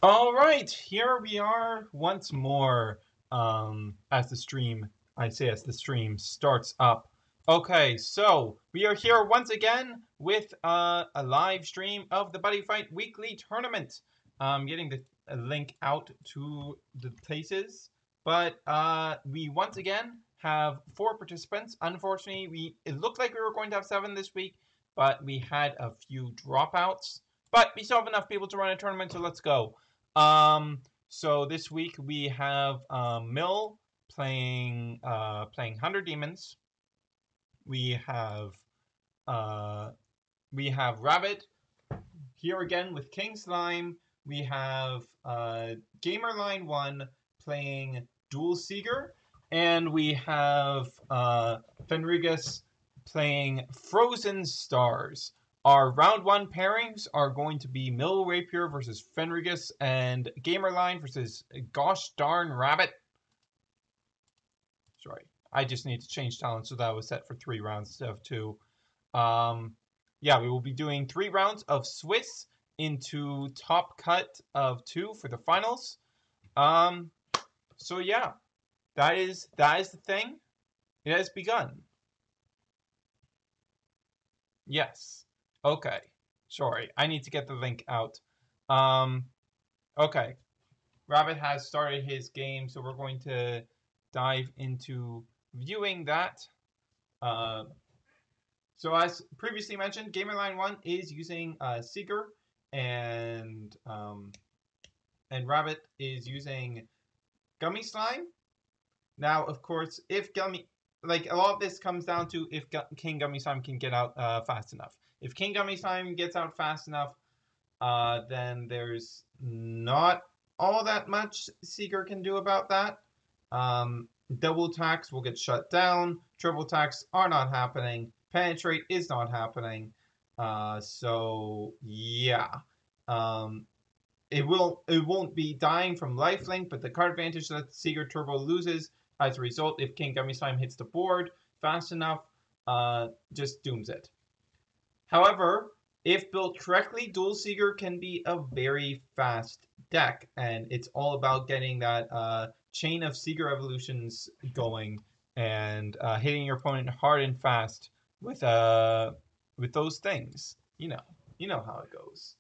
All right, here we are once more. As the stream starts up. Okay, so we are here once again with a live stream of the Buddy Fight Weekly Tournament. Getting the link out to the places, but we once again have 4 participants. Unfortunately, it looked like we were going to have 7 this week, but we had a few dropouts. But we still have enough people to run a tournament, so let's go. So this week we have Mill playing 100 Demons. We have Rabbit here again with King Slime. We have Gamerline 1 playing Dual Seeger, and we have Fenrigus playing Frozen Stars. Our round 1 pairings are going to be Mill Rapier versus Fenrigus and Gamerline versus Gosh Darn Rabbit. Sorry, I just need to change talent so that was set for 3 rounds instead of 2. Yeah, we will be doing 3 rounds of Swiss into top cut of 2 for the finals. So yeah, that is the thing. It has begun. Yes. Okay. Sorry, I need to get the link out. Okay. Rabbit has started his game, so we're going to dive into viewing that. So as previously mentioned, Gamerline 1 is using Seeker, and Rabbit is using Gummy Slime. Now, of course, if a lot of this comes down to if King Gummy Slime can get out fast enough. If King Gummy Slime gets out fast enough, then there's not all that much Seeker can do about that. Double attacks will get shut down. Triple attacks are not happening. Penetrate is not happening. So yeah. It won't be dying from lifelink, but the card advantage that Seeker Turbo loses as a result if King Gummy Slime hits the board fast enough, just dooms it. However, if built correctly, Dual Seeker can be a very fast deck, and it's all about getting that chain of Seeker evolutions going and hitting your opponent hard and fast with those things. You know how it goes.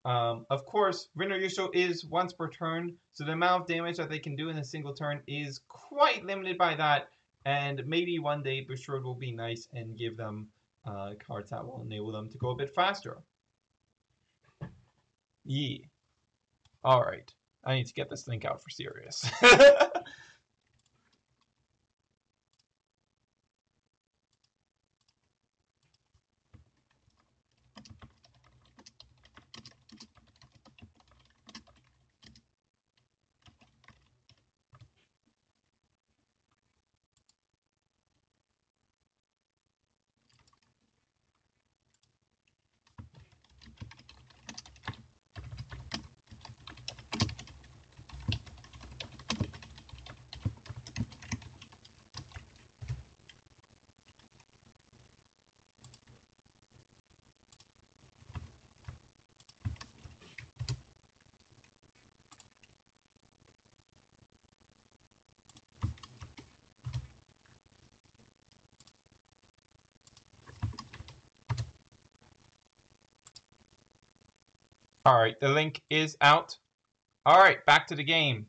Of course, Rinner Yusho is once per turn, so the amount of damage that they can do in a single turn is quite limited by that, and maybe one day Bushrod will be nice and give them cards that will enable them to go a bit faster. Yeah. Alright. I need to get this link out for serious. Alright, the link is out. Alright, back to the game.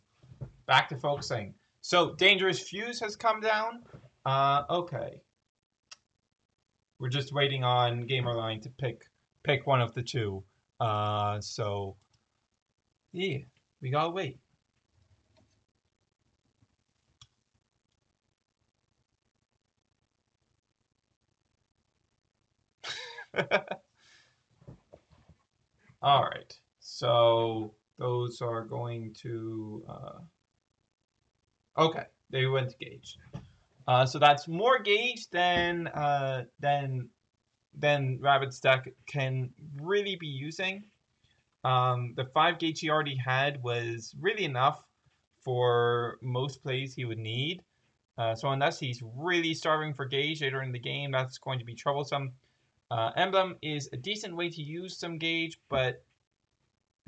Back to focusing. So, Dangerous Fuse has come down. Okay. We're just waiting on Gamerline to pick one of the two. So, yeah, we gotta wait. All right, so those are going to, okay, they went to gauge. So that's more gauge than Rabbit's deck can really be using. The 5 gauge he already had was really enough for most plays he would need. So unless he's really starving for gauge later in the game, that's going to be troublesome. Emblem is a decent way to use some gauge, but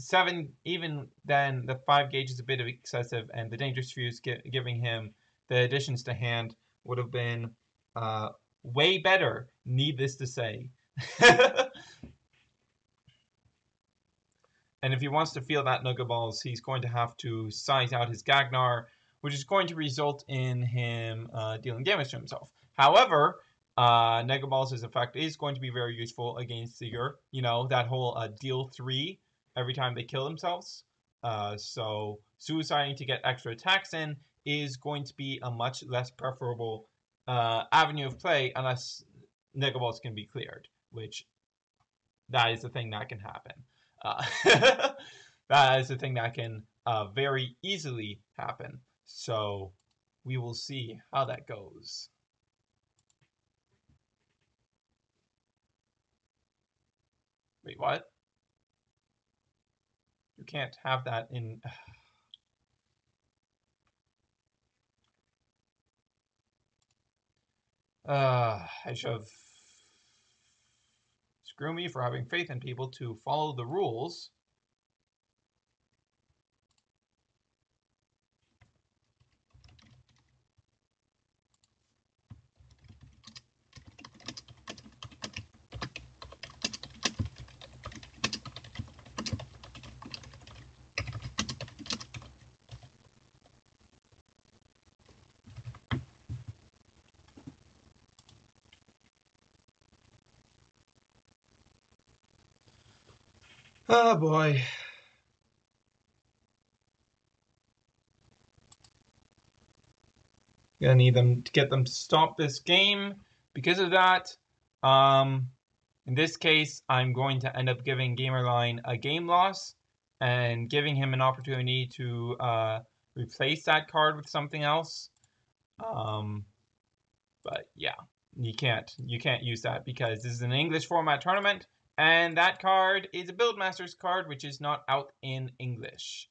7, even then, the 5 gauge is a bit of excessive, and the dangerous fuse giving him the additions to hand would have been way better, needless to say. And if he wants to feel that Nugget Balls, he's going to have to size out his Gagnar, which is going to result in him dealing damage to himself. However, Nugget Balls' effect is going to be very useful against Seeger. You know, that whole deal 3 every time they kill themselves. So suiciding to get extra attacks in is going to be a much less preferable avenue of play unless Nugget Balls can be cleared, which that is the thing that can happen. That is the thing that can very easily happen. So we will see how that goes. Wait, what? You can't have that in... I should have... Screw me for having faith in people to follow the rules. Oh boy. Gonna need them to get them to stop this game. Because of that, in this case, I'm going to end up giving Gamerline a game loss and giving him an opportunity to replace that card with something else. But yeah, you can't use that because this is an English format tournament, and that card is a Buildmasters card, which is not out in English.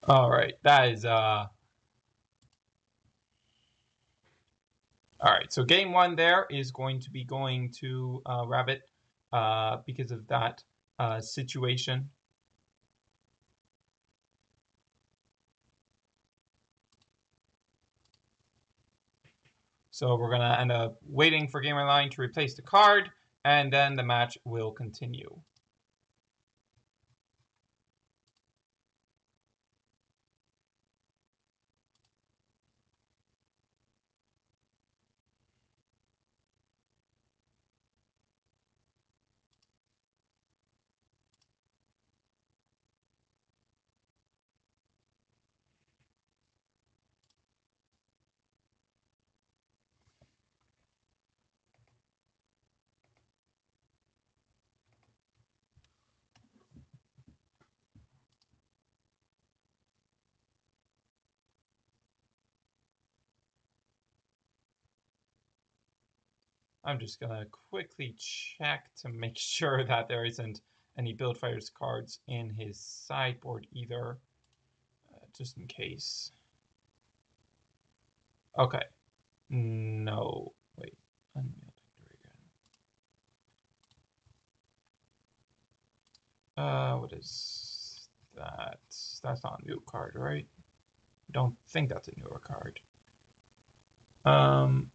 All right, that is all right. So game 1 there is going to be going to Rabbit because of that situation. So we're gonna end up waiting for Gamerline to replace the card, and then the match will continue. I'm just gonna quickly check to make sure that there isn't any Build Fighters cards in his sideboard either, just in case. Okay. No. Wait. Unyielding Dragon. What is that? That's not a new card, right? I don't think that's a newer card.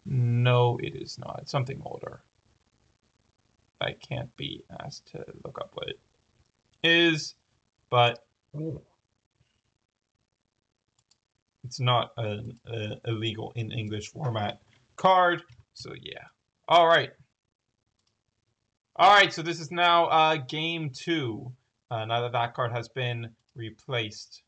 No, it is not. It's something older. I can't be asked to look up what it is, but it's not an illegal in English format card. So yeah. All right. All right. So this is now game 2. Now that that card has been replaced.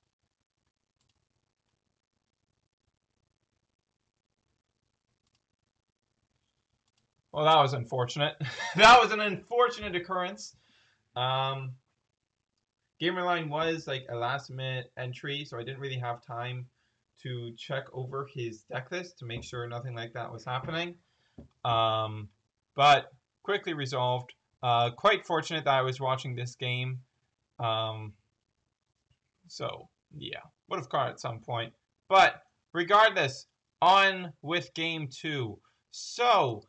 Well, that was unfortunate. That was an unfortunate occurrence. Um, Gamerline was like a last minute entry, so I didn't really have time to check over his deck list to make sure nothing like that was happening. But quickly resolved. Quite fortunate that I was watching this game. So yeah, would have caught at some point. But regardless, on with game 2. So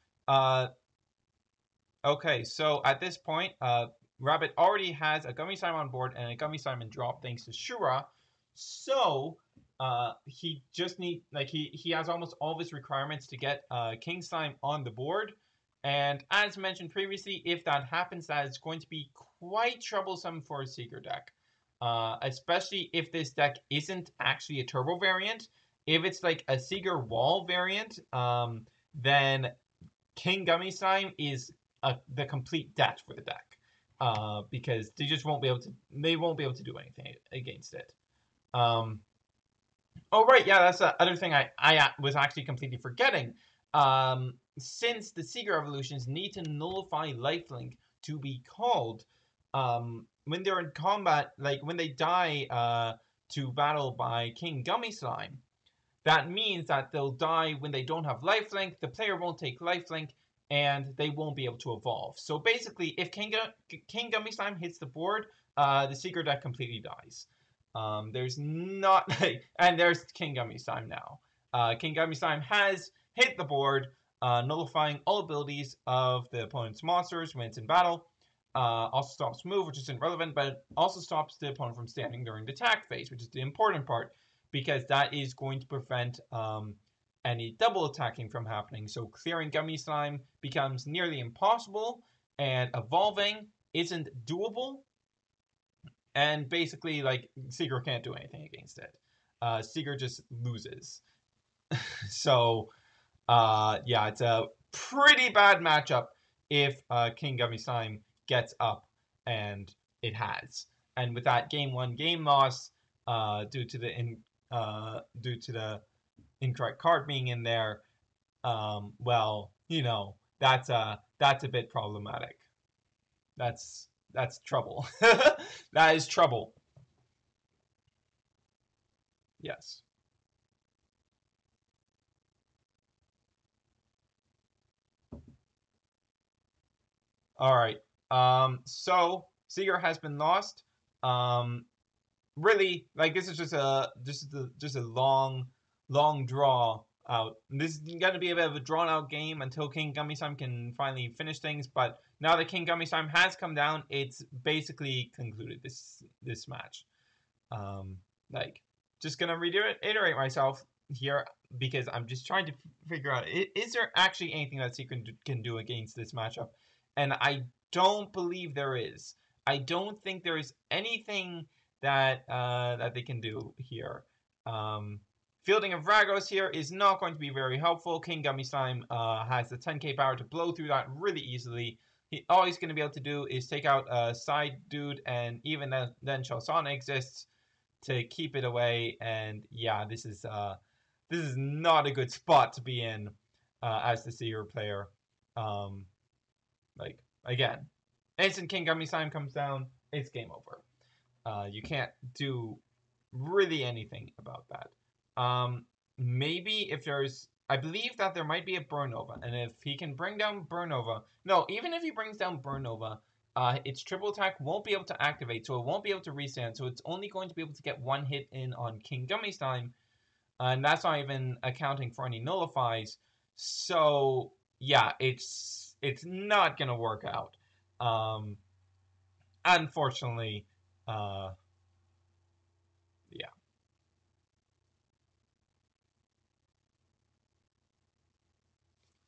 okay, so at this point, Rabbit already has a Gummy Slime on board and a Gummy Slime in drop thanks to Shura. So he just he has almost all of his requirements to get King Slime on the board. And as mentioned previously, if that happens, that is going to be quite troublesome for a Seeker deck. Especially if this deck isn't actually a turbo variant. If it's like a Seeker wall variant, then King Gummy Slime is the complete death for the deck, because they just won't be able to. They won't be able to do anything against it. Oh right, yeah, that's the other thing I was actually completely forgetting. Since the Seeker evolutions need to nullify lifelink to be called, when they're in combat, like when they die to battle by King Gummy Slime, that means that they'll die when they don't have lifelink, the player won't take lifelink, and they won't be able to evolve. So basically, if King Gummy Slime hits the board, the Seeker deck completely dies. There's not... and there's King Gummy Slime now. King Gummy Slime has hit the board, nullifying all abilities of the opponent's monsters when it's in battle. Also stops move, which isn't relevant, but it also stops the opponent from standing during the attack phase, which is the important part, because that is going to prevent any double attacking from happening. So clearing Gummy Slime becomes nearly impossible, and evolving isn't doable. And basically, like, Seeker can't do anything against it. Seeker just loses. So, yeah, it's a pretty bad matchup if King Gummy Slime gets up, and it has. And with that game 1 game loss, due to the incorrect card being in there, well, you know, that's a bit problematic. That's trouble. That is trouble. Yes. All right. So Seeger has been lost. Really, like, this is just a long draw out. This is gonna be a bit of a drawn out game until King Gummy Slime can finally finish things. But now that King Gummy Slime has come down, it's basically concluded this match. Like, just gonna reiterate myself here, because I'm just trying to figure out, is there actually anything that Secret can do against this matchup? And I don't believe there is. I don't think there is anything that that they can do here. Fielding of Ragos here is not going to be very helpful. King Gummy Slime has the 10k power to blow through that really easily. All he's going to be able to do is take out a side dude, and even then Shelsana exists to keep it away. And yeah, this is not a good spot to be in as the Seer player. Like, again, instant King Gummy Slime comes down, it's game over. You can't do really anything about that. Maybe if there's... I believe that there might be a Burn Nova, and if he can bring down Burn Nova... No, even if he brings down Burn Nova, its triple attack won't be able to activate, so it won't be able to restand, so it's only going to be able to get one hit in on King Gummy Slime, and that's not even accounting for any nullifies. So, yeah, it's not going to work out. Unfortunately, yeah.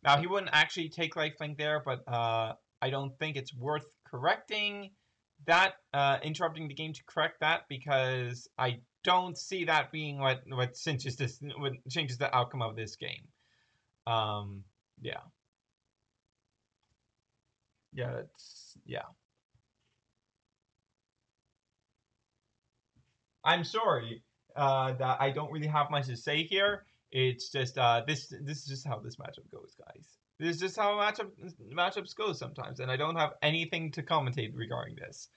Now, he wouldn't actually take lifelink there, but I don't think it's worth correcting that, interrupting the game to correct that, because I don't see that being what changes the outcome of this game. Yeah. Yeah. I'm sorry that I don't really have much to say here. It's just this is just how this matchup goes, guys. This is just how matchups go sometimes, and I don't have anything to commentate regarding this.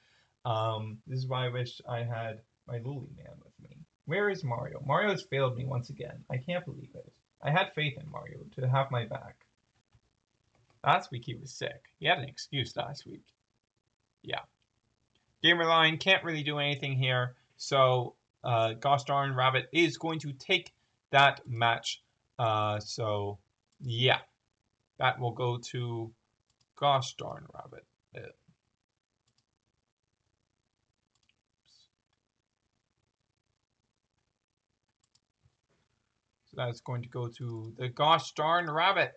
This is why I wish I had my Luli man with me. Where is Mario? Mario has failed me once again. I can't believe it. I had faith in Mario to have my back. Last week he was sick. He had an excuse last week. Yeah. Gamerline can't really do anything here. So, gosh darn Rabbit is going to take that match. So, yeah. That will go to gosh darn Rabbit. So that's going to go to the gosh darn Rabbit.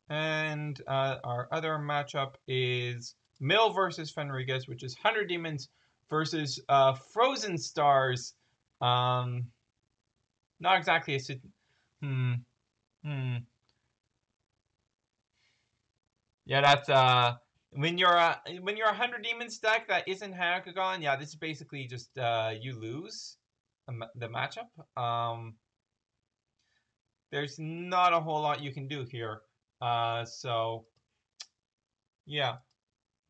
And our other matchup is Mill versus Fenrigas, which is 100 Demons versus Frozen Stars. Not exactly a Yeah, that's when you're a 100 Demons deck that isn't Hakagon. Yeah, this is basically just you lose the matchup. There's not a whole lot you can do here. So yeah.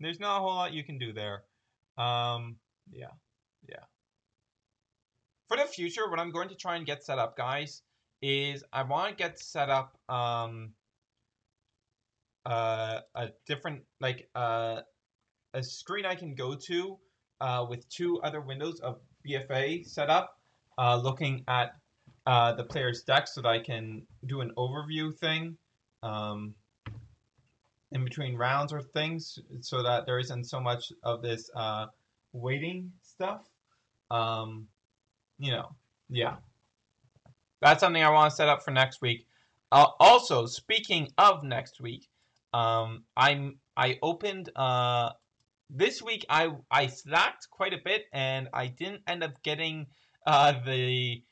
There's not a whole lot you can do there. Yeah. For the future, what I'm going to try and get set up, guys, is I want to get set up a different, like, a screen I can go to with 2 other windows of BFA set up, looking at the player's deck so that I can do an overview thing. In between rounds or things so that there isn't so much of this waiting stuff. Yeah. That's something I want to set up for next week. Also, speaking of next week, I opened this week I slacked quite a bit and I didn't end up getting the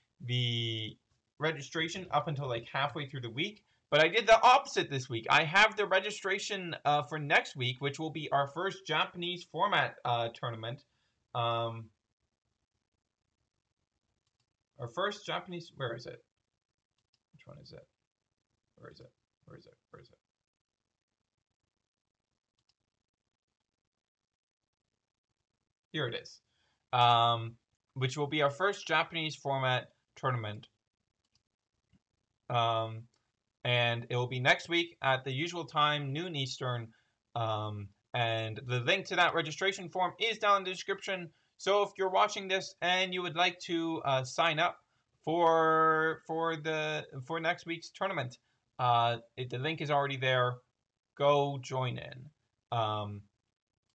registration up until like halfway through the week. But I did the opposite this week. I have the registration for next week, which will be our first Japanese format tournament. Our first Japanese... Where is it? Which one is it? Where is it? Here it is. Which will be our first Japanese format tournament. And it will be next week at the usual time, noon Eastern. And the link to that registration form is down in the description. So if you're watching this and you would like to sign up for next week's tournament, the link is already there. Go join in.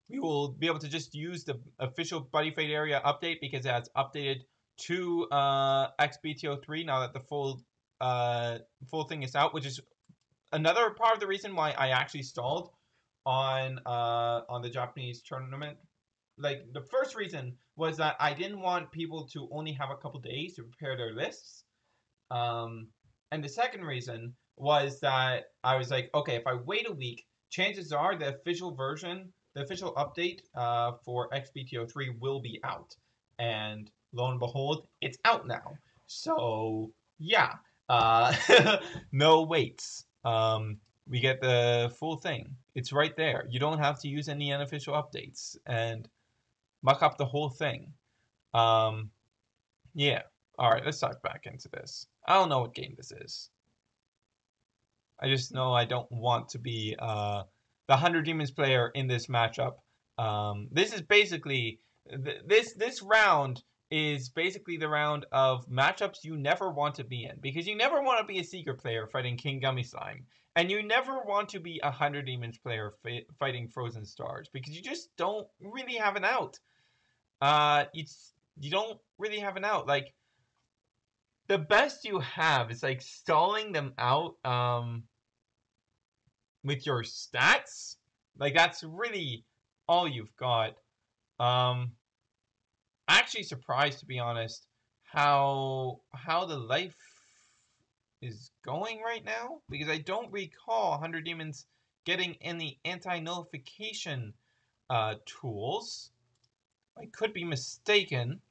We will be able to just use the official Buddy Fade area update because it has updated to XBTO3 now that the full thing is out, which is another part of the reason why I actually stalled on the Japanese tournament. Like, the first reason was that I didn't want people to only have a couple days to prepare their lists. And the second reason was that I was like, okay, if I wait a week, chances are the official version, the official update for XBTO3 will be out. And lo and behold, it's out now. So, yeah. No waits. We get the full thing. It's right there. You don't have to use any unofficial updates and muck up the whole thing. Yeah. All right, let's dive back into this. I don't know what game this is. I just know I don't want to be the 100 Demons player in this matchup. This is basically this round is basically the round of matchups you never want to be in, because you never want to be a Seeker player fighting King Gummy Slime, and you never want to be a 100 Demons player fighting Frozen Stars, because you just don't really have an out. You don't really have an out. Like, the best you have is like stalling them out. with your stats. Like, that's really all you've got. Actually surprised, to be honest, how the life is going right now, because I don't recall 100 Demons getting any anti-nullification tools. I could be mistaken,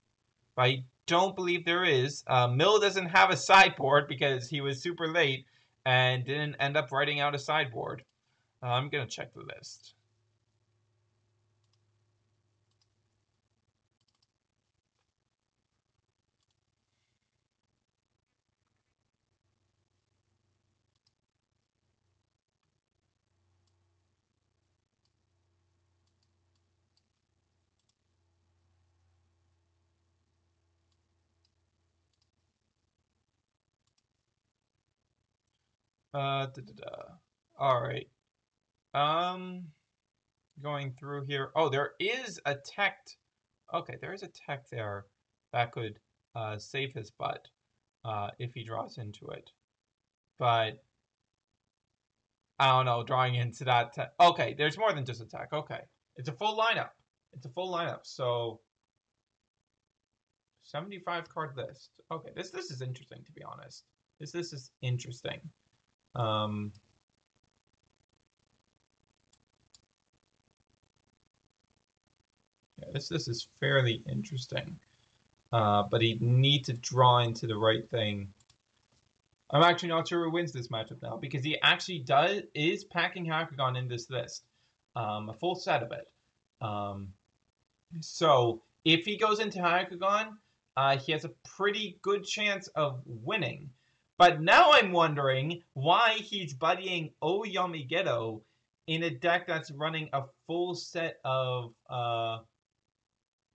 but I don't believe there is. Mill doesn't have a sideboard because he was super late and didn't end up writing out a sideboard. I'm going to check the list. All right. Going through here. Oh, there is a tech. Okay, there is a tech there that could save his butt if he draws into it. But I don't know, drawing into that tech. Okay, there's more than just a tech. Okay, it's a full lineup. It's a full lineup. So 75 card list. Okay, this is interesting, to be honest. This is interesting. Yeah, this is fairly interesting. But he'd need to draw into the right thing. I'm actually not sure who wins this matchup now, because he actually is packing Hackagon in this list. A full set of it. So if he goes into Hackagon, he has a pretty good chance of winning. But now I'm wondering why he's buddying Oyamigedo in a deck that's running a full set of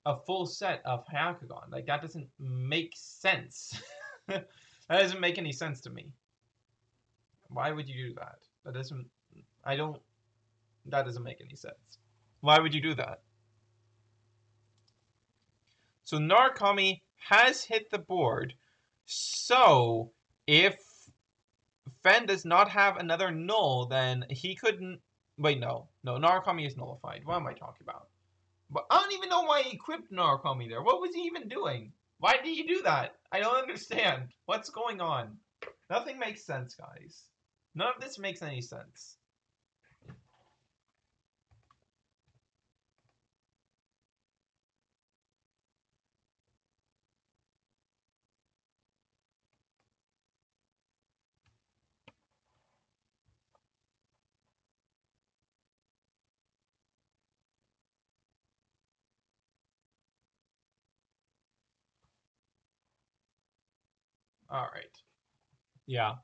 Hackagon. Like, that doesn't make sense. That doesn't make any sense to me. Why would you do that? That doesn't make any sense. Why would you do that? So Narukami has hit the board. So if Fen does not have another null, then he couldn't. Wait, no, Narukami is nullified. What am I talking about? But I don't even know why he equipped Narukami there. What was he even doing? Why did he do that? I don't understand. What's going on? Nothing makes sense, guys. None of this makes any sense. All right. Yeah.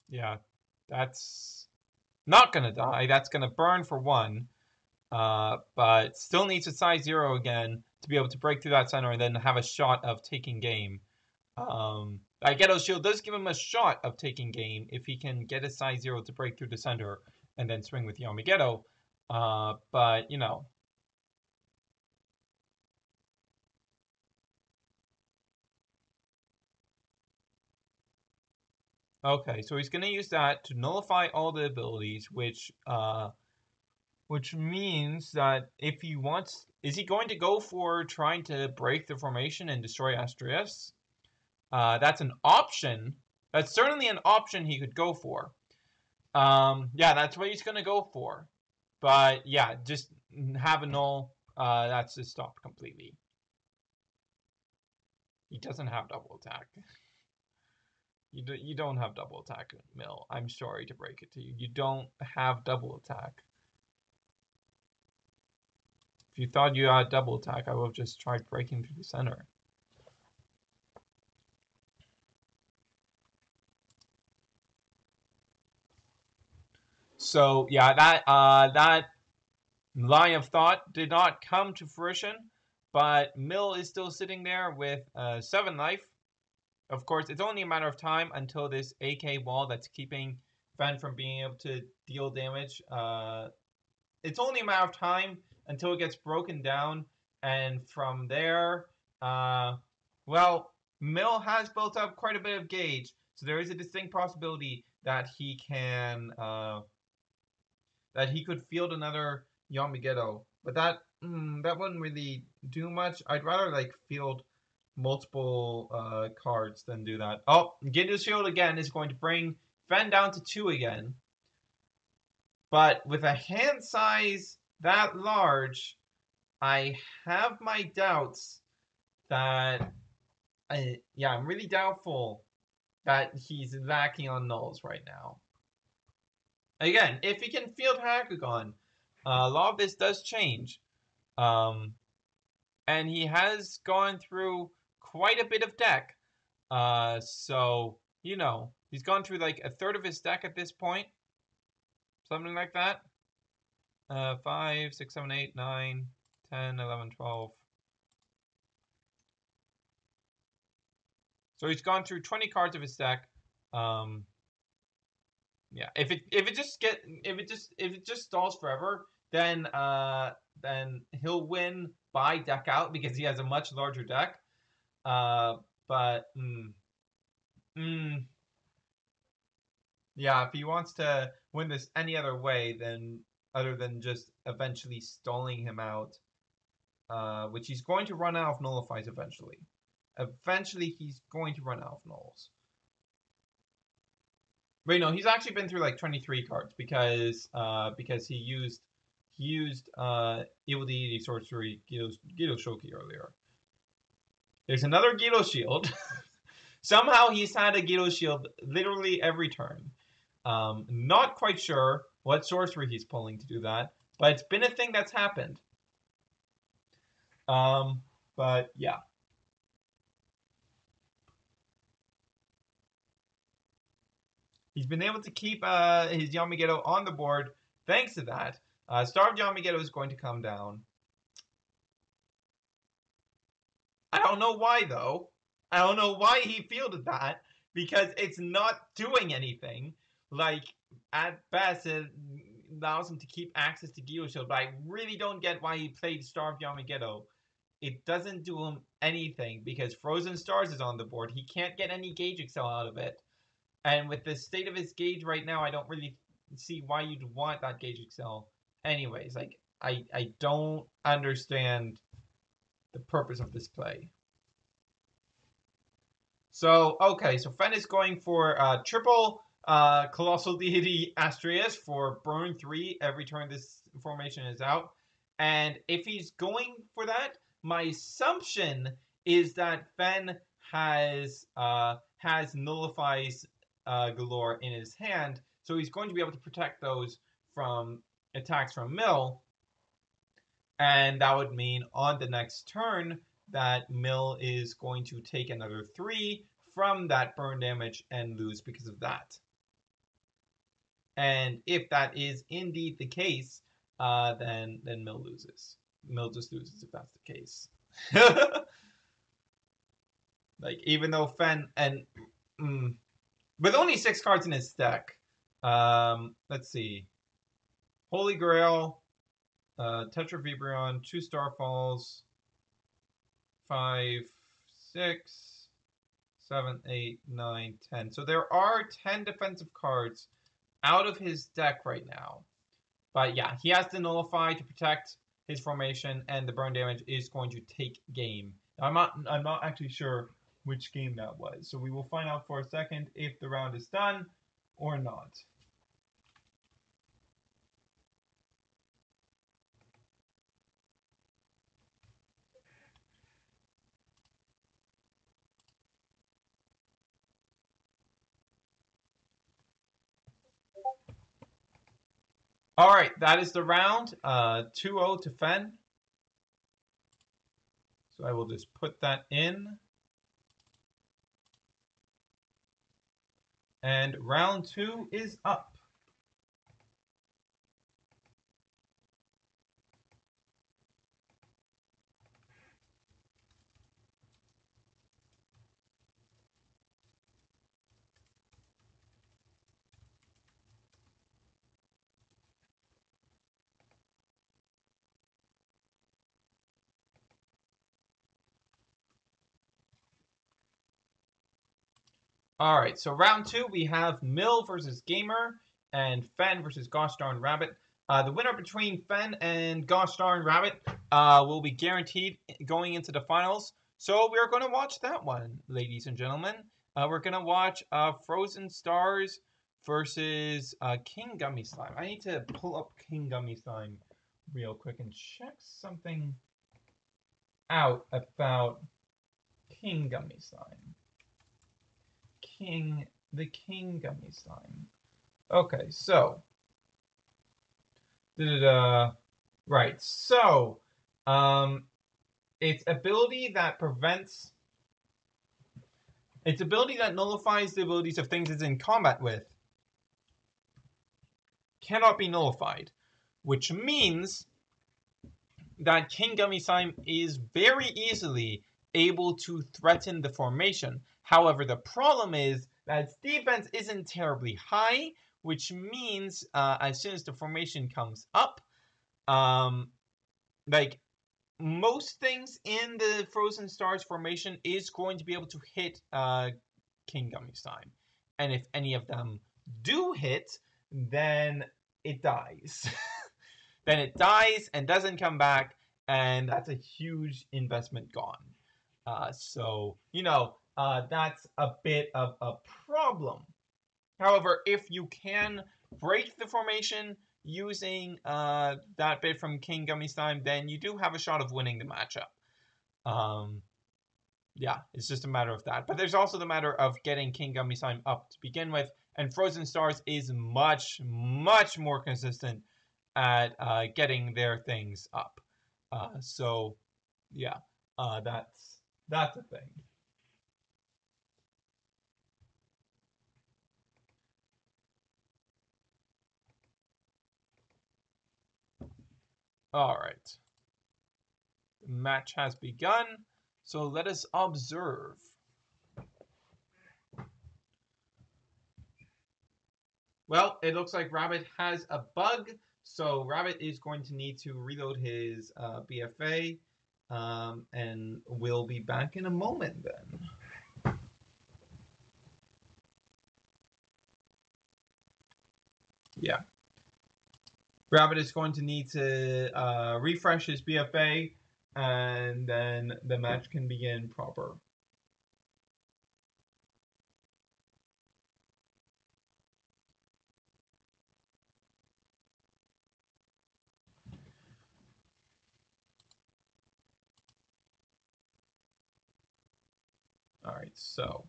Yeah. That's not gonna die. That's gonna burn for one. But still needs a size 0 again to be able to break through that center and then have a shot of taking game. Ghetto Shield does give him a shot of taking game if he can get a size 0 to break through the center and then swing with Yamigeto. But, you know. Okay, so he's going to use that to nullify all the abilities, which means that if he wants... Is he going to go for trying to break the formation and destroy Astrius? That's an option. That's certainly an option he could go for. Yeah, that's what he's going to go for. But, yeah, just have a null. That's just stopped completely. He doesn't have double attack. You don't have double attack, Mill. I'm sorry to break it to you. You don't have double attack. If you thought you had double attack, I would have just tried breaking through the center. So yeah, that line of thought did not come to fruition, but Mill is still sitting there with 7 life. Of course, it's only a matter of time until this AK wall that's keeping Fen from being able to deal damage. It's only a matter of time until it gets broken down, and from there, well, Mill has built up quite a bit of gauge, so there is a distinct possibility that he can that he could field another Yamageto, but that wouldn't really do much. I'd rather like field multiple cards than do that. Oh, Gindu's Shield again is going to bring Fen down to 2 again. But with a hand size that large, I have my doubts that I'm really doubtful that he's lacking on nulls right now. Again, if he can field Hakugon, a lot of this does change. And he has gone through quite a bit of deck. So, you know, he's gone through like a third of his deck at this point. Something like that. 5, 6, 7, 8, 9, 10, 11, 12. So he's gone through 20 cards of his deck. Yeah, if it just stalls forever, then he'll win by deck out because he has a much larger deck. But yeah, if he wants to win this any other way than other than just eventually stalling him out, which he's going to run out of nullifies eventually. Eventually, he's going to run out of nulls. Wait, no, he's actually been through like 23 cards because he used Evil Deity Sorcery Gido Shoki earlier. There's another Gido Shield. Somehow he's had a Gido Shield literally every turn. Not quite sure what sorcery he's pulling to do that, but it's been a thing that's happened. But yeah. He's been able to keep his Yamageto on the board thanks to that. Starved Yamageto is going to come down. I don't know why, though. I don't know why he fielded that, because it's not doing anything. Like, at best, it allows him to keep access to Gido Shield, but I really don't get why he played Starved Yamageto. It doesn't do him anything, because Frozen Stars is on the board. He can't get any Gauge Excel out of it. And with the state of his Gauge right now, I don't really see why you'd want that Gauge Excel. Anyways, like, I don't understand the purpose of this play. So, okay, so Fen is going for triple Colossal Deity Astraeus for burn 3 every turn this formation is out. And if he's going for that, my assumption is that Fen has nullifies galore in his hand, so he's going to be able to protect those from attacks from Mill. And that would mean on the next turn that Mill is going to take another 3 from that burn damage and lose because of that. And if that is indeed the case, then Mill loses. Mill just loses if that's the case. Like, even though Fen and with only 6 cards in his deck, let's see, Holy Grail, Tetra Vibration, 2 Starfalls, 5, 6, 7, 8, 9, 10. So there are 10 defensive cards out of his deck right now. But yeah, he has to nullify to protect his formation, and the burn damage is going to take game. Now, I'm not actually sure which game that was, so we will find out for a second if the round is done or not. All right, that is the round. 2-0 to Fen. So I will just put that in. And round 2 is up. All right, so round two, we have Mill versus Gamer and Fen versus Gosh Darn Rabbit. The winner between Fen and Gosh Darn Rabbit will be guaranteed going into the finals. So we're going to watch that one, ladies and gentlemen. We're going to watch Frozen Stars versus King Gummy Slime. I need to pull up King Gummy Slime real quick and check something out about King Gummy Slime. The King Gummy Slime. Okay, so right. So its ability that nullifies the abilities of things it's in combat with cannot be nullified, which means that King Gummy Slime is very easily able to threaten the formation. However, the problem is that its defense isn't terribly high, which means as soon as the formation comes up, like most things in the Frozen Stars formation is going to be able to hit King Gummy Slime. And if any of them do hit, then it dies. Then it dies and doesn't come back, and that's a huge investment gone. So, that's a bit of a problem. However, if you can break the formation using that bit from King Gummy Slime, then you do have a shot of winning the matchup. Yeah, it's just a matter of that. But there's also the matter of getting King Gummy Slime up to begin with, and Frozen Stars is much, much more consistent at getting their things up. So, yeah, that's a thing. All right. The match has begun, so let us observe. Well, it looks like Rabbit has a bug, so Rabbit is going to need to reload his BFA, and we'll be back in a moment then. Yeah. Rabbit is going to need to refresh his BFA, and then the match can begin proper. All right, so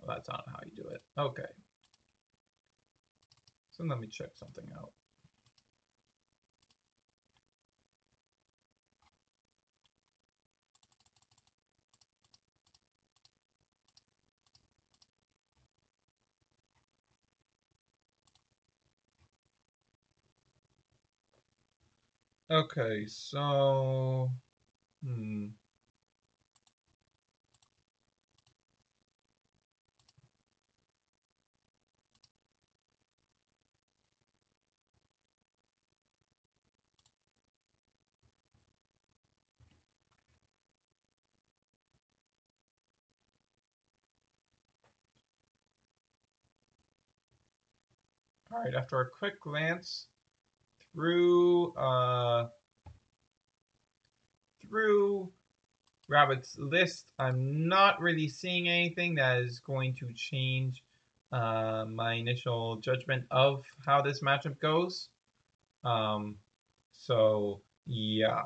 that's not how you do it. Okay. So let me check something out. Okay, so all right, after a quick glance through Rabbit's list, I'm not really seeing anything that is going to change my initial judgment of how this matchup goes. So yeah,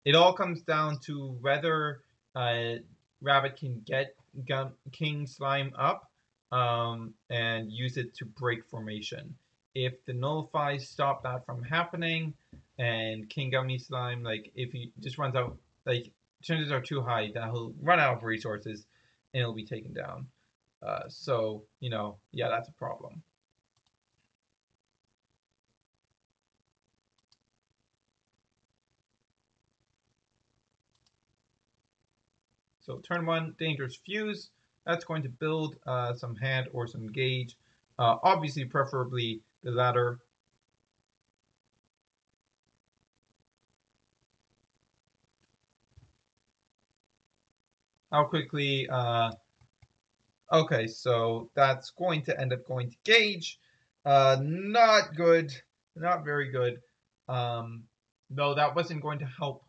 it all comes down to whether Rabbit can get King Slime up and use it to break formation. If the nullifies stop that from happening, and King Gummy Slime, like if he just runs out, like chances are too high that he'll run out of resources and he'll be taken down. So yeah, that's a problem. So turn one, Dangerous Fuse. That's going to build some hand or some gauge. Obviously, preferably the latter. How quickly Okay, so that's going to end up going to Gage. Not good. Not very good. No, that wasn't going to help.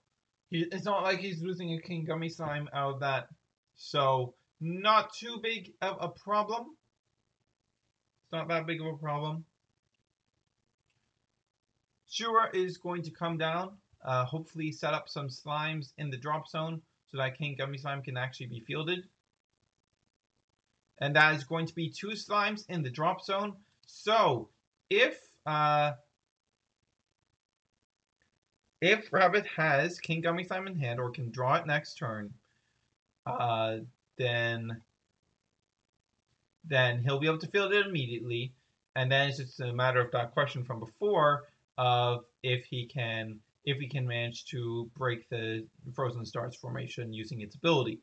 It's not like he's losing a King Gummy Slime out of that. So, not too big of a problem. It's not that big of a problem. Shura is going to come down, hopefully set up some slimes in the drop zone so that King Gummy Slime can actually be fielded. And that is going to be 2 slimes in the drop zone. So, if Rabbit has King Gummy Slime in hand or can draw it next turn, then he'll be able to field it immediately. And then it's just a matter of that question from before of if he can manage to break the Frozen Stars formation using its ability.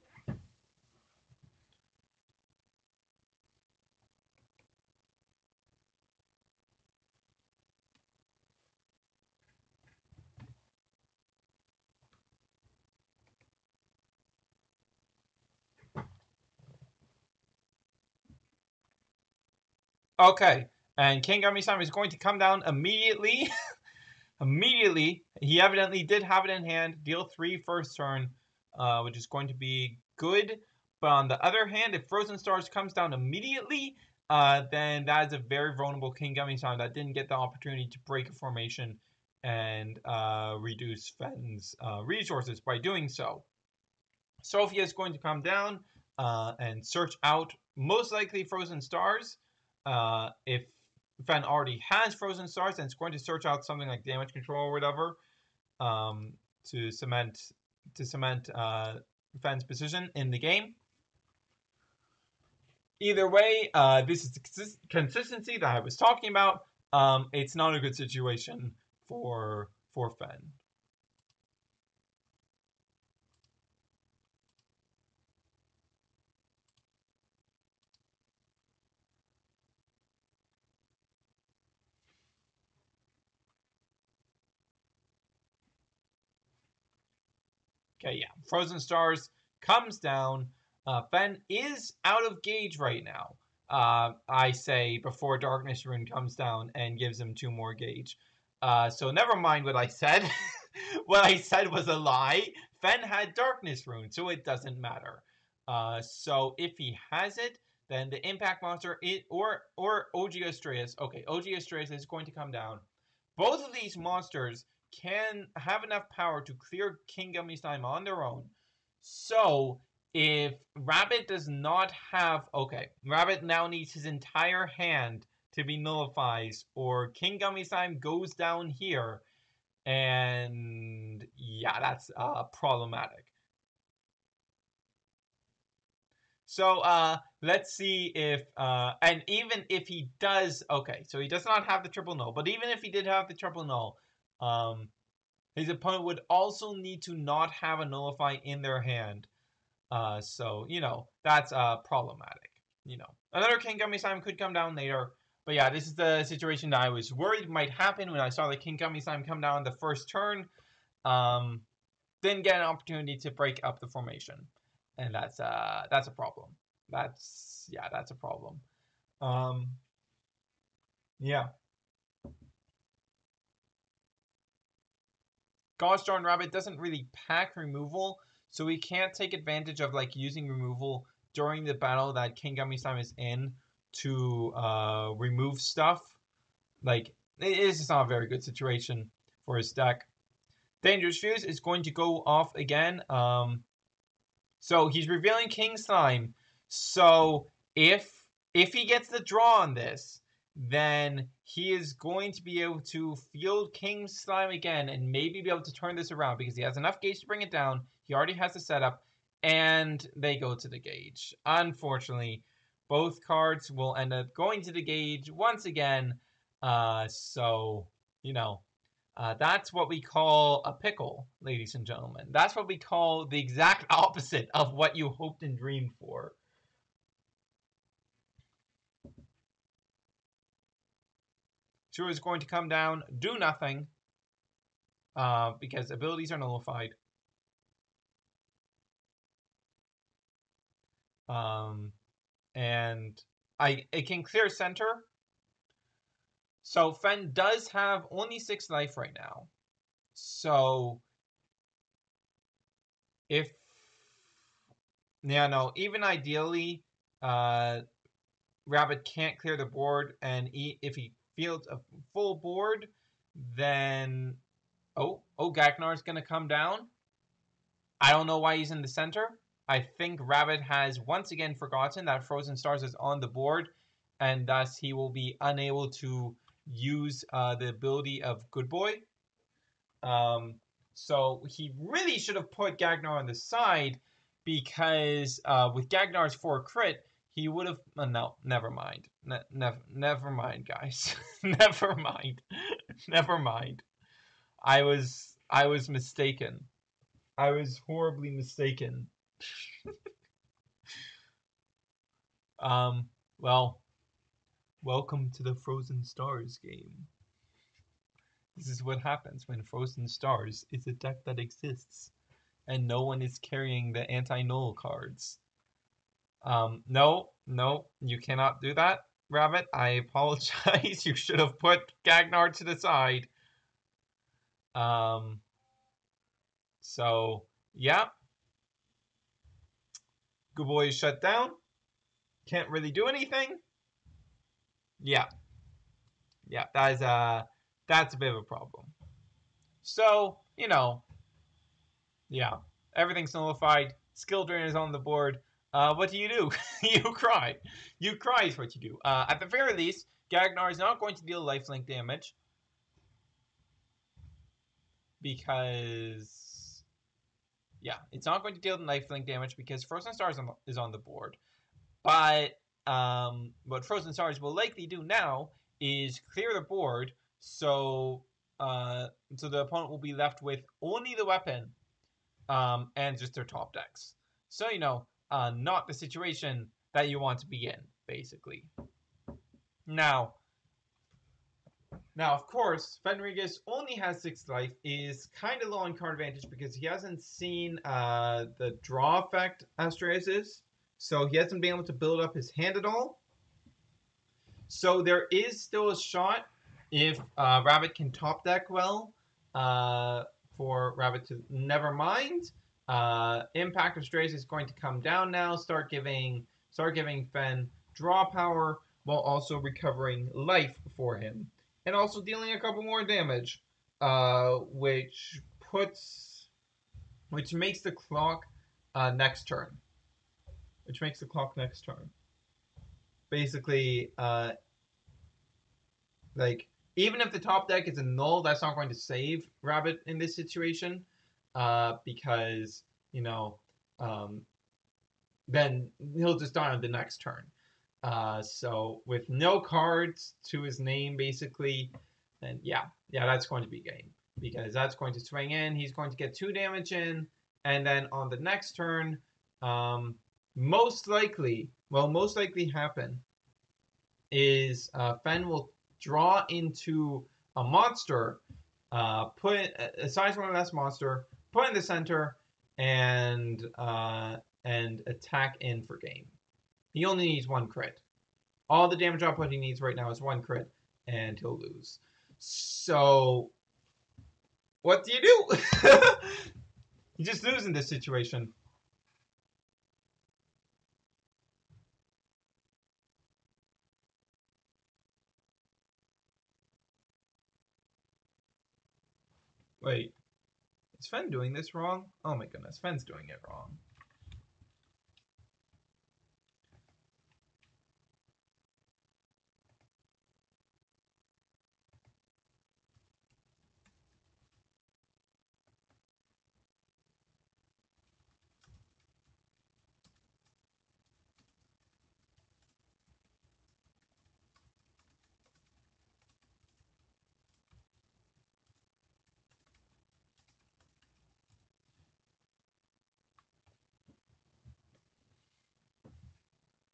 Okay, and King Gummy Slime is going to come down immediately. Immediately, he evidently did have it in hand. Deal 3 first turn, which is going to be good. But on the other hand, if Frozen Stars comes down immediately, then that is a very vulnerable King Gummy Slime that didn't get the opportunity to break a formation and reduce Fen's resources by doing so. Sophia is going to come down and search out most likely Frozen Stars. If Fen already has Frozen Stars, then it's going to search out something like damage control or whatever to cement Fen's position in the game. Either way, this is the consistency that I was talking about. It's not a good situation for Fen. Okay, yeah. Frozen Stars comes down. Fen is out of gauge right now. I say before Darkness Rune comes down and gives him 2 more gauge. So never mind what I said. What I said was a lie. Fen had Darkness Rune, so it doesn't matter. So if he has it, then the Impact Monster or OG Astreus. Okay, OG Astreus is going to come down. Both of these monsters can have enough power to clear King Gummy Slime on their own. So if Rabbit does not have... Okay, Rabbit now needs his entire hand to be nullified, or King Gummy Slime goes down here. And yeah, that's problematic. So let's see if... and even if he does... Okay, so he does not have the triple null. But even if he did have the triple null... his opponent would also need to not have a nullify in their hand. So, you know, that's problematic. You know, another King Gummy Slime could come down later. But yeah, this is the situation that I was worried might happen when I saw the King Gummy Slime come down the first turn. Didn't get an opportunity to break up the formation. And that's a problem. That's a problem. Yeah. Goshdarn Rabbit doesn't really pack removal, so he can't take advantage of like using removal during the battle that King Gummy Slime is in to remove stuff. Like, it is just not a very good situation for his deck. Dangerous Fuse is going to go off again. So he's revealing King Slime. So if he gets the draw on this, then he is going to be able to field King Slime again and maybe be able to turn this around because he has enough gauge to bring it down. He already has the setup, and they go to the gauge. Unfortunately, both cards will end up going to the gauge once again. So, you know, that's what we call a pickle, ladies and gentlemen. That's what we call the exact opposite of what you hoped and dreamed for. Shura is going to come down, do nothing, because abilities are nullified. and it can clear center. So Fen does have only 6 life right now. So if no, even ideally, Rabbit can't clear the board, and if he fields a full board, then Gagnar's gonna come down. I don't know why he's in the center. I think Rabbit has once again forgotten that Frozen Stars is on the board, and thus he will be unable to use the ability of Good Boy. So he really should have put Gagnar on the side, because with Gagnar's 4 crit, he would have... no, never mind. Never mind, guys. Never mind. Never mind. I was mistaken. I was horribly mistaken. Well, welcome to the Frozen Stars game. This is what happens when Frozen Stars is a deck that exists, and no one is carrying the anti-null cards. No, you cannot do that, Rabbit. I apologize. You should have put Gagnar to the side. So, yeah. Good Boy is shut down. Can't really do anything. Yeah, that's a bit of a problem. So, yeah, everything's nullified. Skill Drain is on the board. What do? You cry. You cry is what you do. At the very least, Gagnar is not going to deal lifelink damage, because... yeah, it's not going to deal lifelink damage because Frozen Stars is on the board. But what Frozen Stars will likely do now is clear the board, so the opponent will be left with only the weapon and just their top decks. So, not the situation that you want to be in, basically. Now, of course, Fenrigus only has 6 life, is kind of low on card advantage because he hasn't seen the draw effect Astreus is. So he hasn't been able to build up his hand at all. So there is still a shot if Rabbit can top deck well for Rabbit to... never mind. Impact of Strays is going to come down now, start giving Fen draw power while also recovering life for him. And also dealing a couple more damage, which makes the clock next turn. Basically, even if the top deck is a null, that's not going to save Rabbit in this situation, because, then he'll just die on the next turn. So with no cards to his name, basically, then yeah, that's going to be game, because that's going to swing in. He's going to get 2 damage in, and then on the next turn, most likely happen is Fen will draw into a monster, a size 1 or less monster, put in the center, and attack in for game. He only needs 1 crit. All the damage output he needs right now is 1 crit, and he'll lose. So, what do you do? You just lose in this situation. Wait, is Fen doing this wrong? Oh my goodness, Fen's doing it wrong.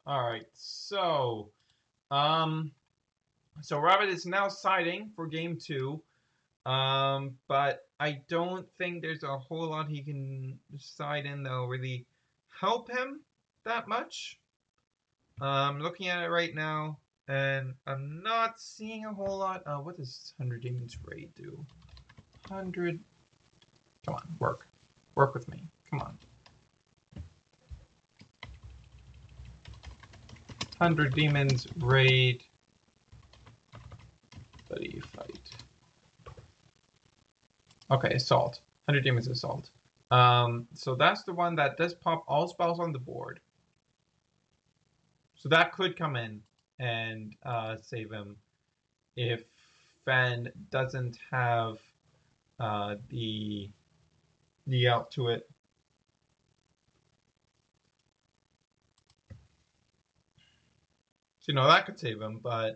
All right, so Rabbit is now siding for game 2, but I don't think there's a whole lot he can side in that'll really help him that much. I'm looking at it right now, and I'm not seeing a whole lot. What does 100 Demons Raid do? 100. Come on, work. Work with me. Come on. 100 Demons Raid. Buddy fight. Okay, Assault. 100 Demons Assault. So that's the one that does pop all spells on the board. So that could come in and save him if Fen doesn't have the out to it. So that could save him, but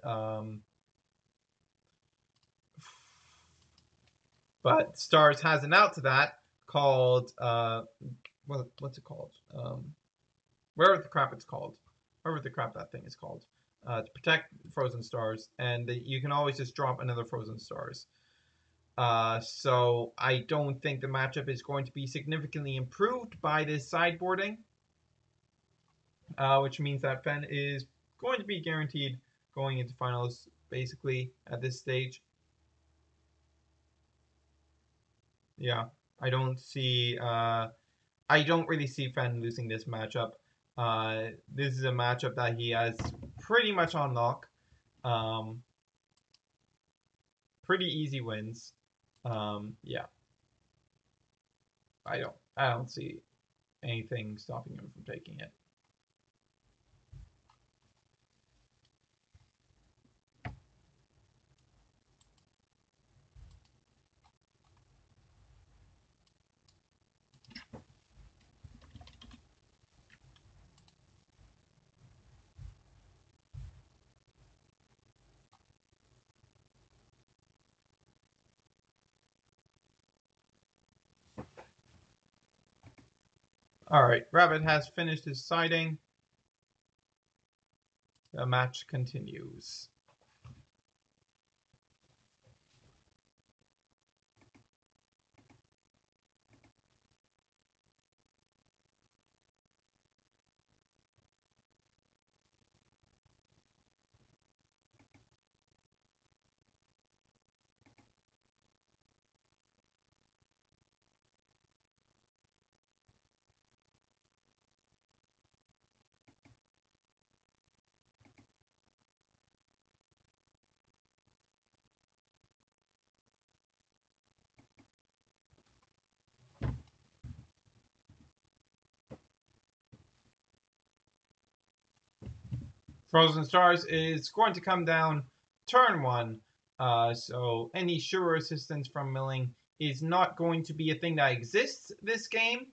Stars has an out to that called what's it called? Whatever the crap it's called, whatever the crap that thing is called, to protect Frozen Stars, and you can always just drop another Frozen Stars. So I don't think the matchup is going to be significantly improved by this sideboarding, which means that Fen is going to be guaranteed going into finals basically at this stage. Yeah, I don't really see Fen losing this matchup. This is a matchup that he has pretty much on lock. Pretty easy wins. Yeah. I don't see anything stopping him from taking it. All right, Rabbit has finished his siding. The match continues. Frozen Stars is going to come down turn 1. So any sure assistance from milling is not going to be a thing that exists this game,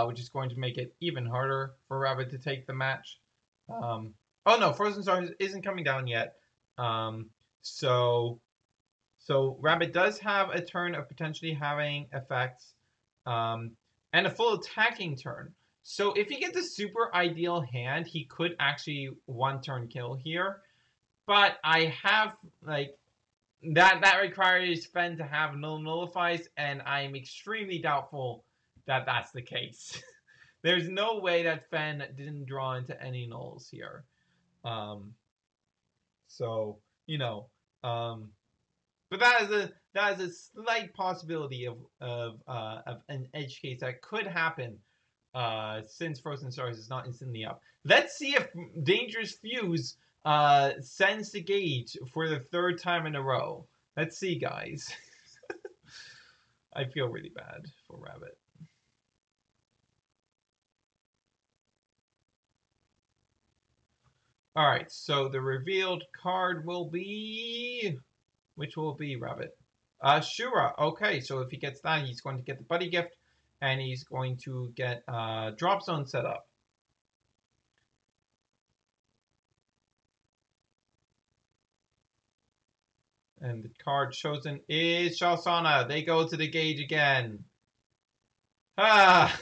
which is going to make it even harder for Rabbit to take the match. Oh no, Frozen Stars isn't coming down yet. So Rabbit does have a turn of potentially having effects, and a full attacking turn. So if he gets a super ideal hand, he could actually one turn kill here. But I have that requires Fen to have null nullifies, and I'm extremely doubtful that that's the case. There's no way that Fen didn't draw into any nulls here. So but that is a slight possibility of an edge case that could happen, since Frozen Stars is not instantly up. Let's see if Dangerous Fuse sends the gate for the 3rd time in a row. Let's see, guys. I feel really bad for Rabbit. All right, so the revealed card will be... Which will be Rabbit? Shura. Okay, so if he gets that, he's going to get the Buddy Gift, and he's going to get Drop Zone set up. And the card chosen is Shalsana. They go to the gauge again. Ah!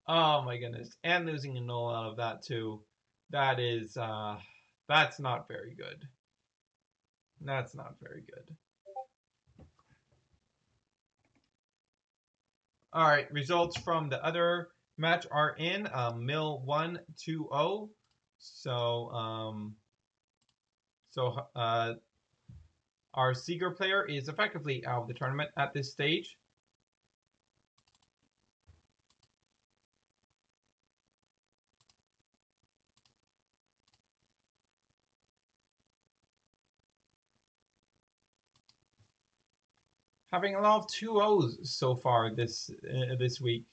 Oh my goodness. And losing a null out of that too. That is, that's not very good. That's not very good. All right, results from the other match are in. Mill 1-2-0 So our Seeger player is effectively out of the tournament at this stage. Having a lot of 2-0s so far this week.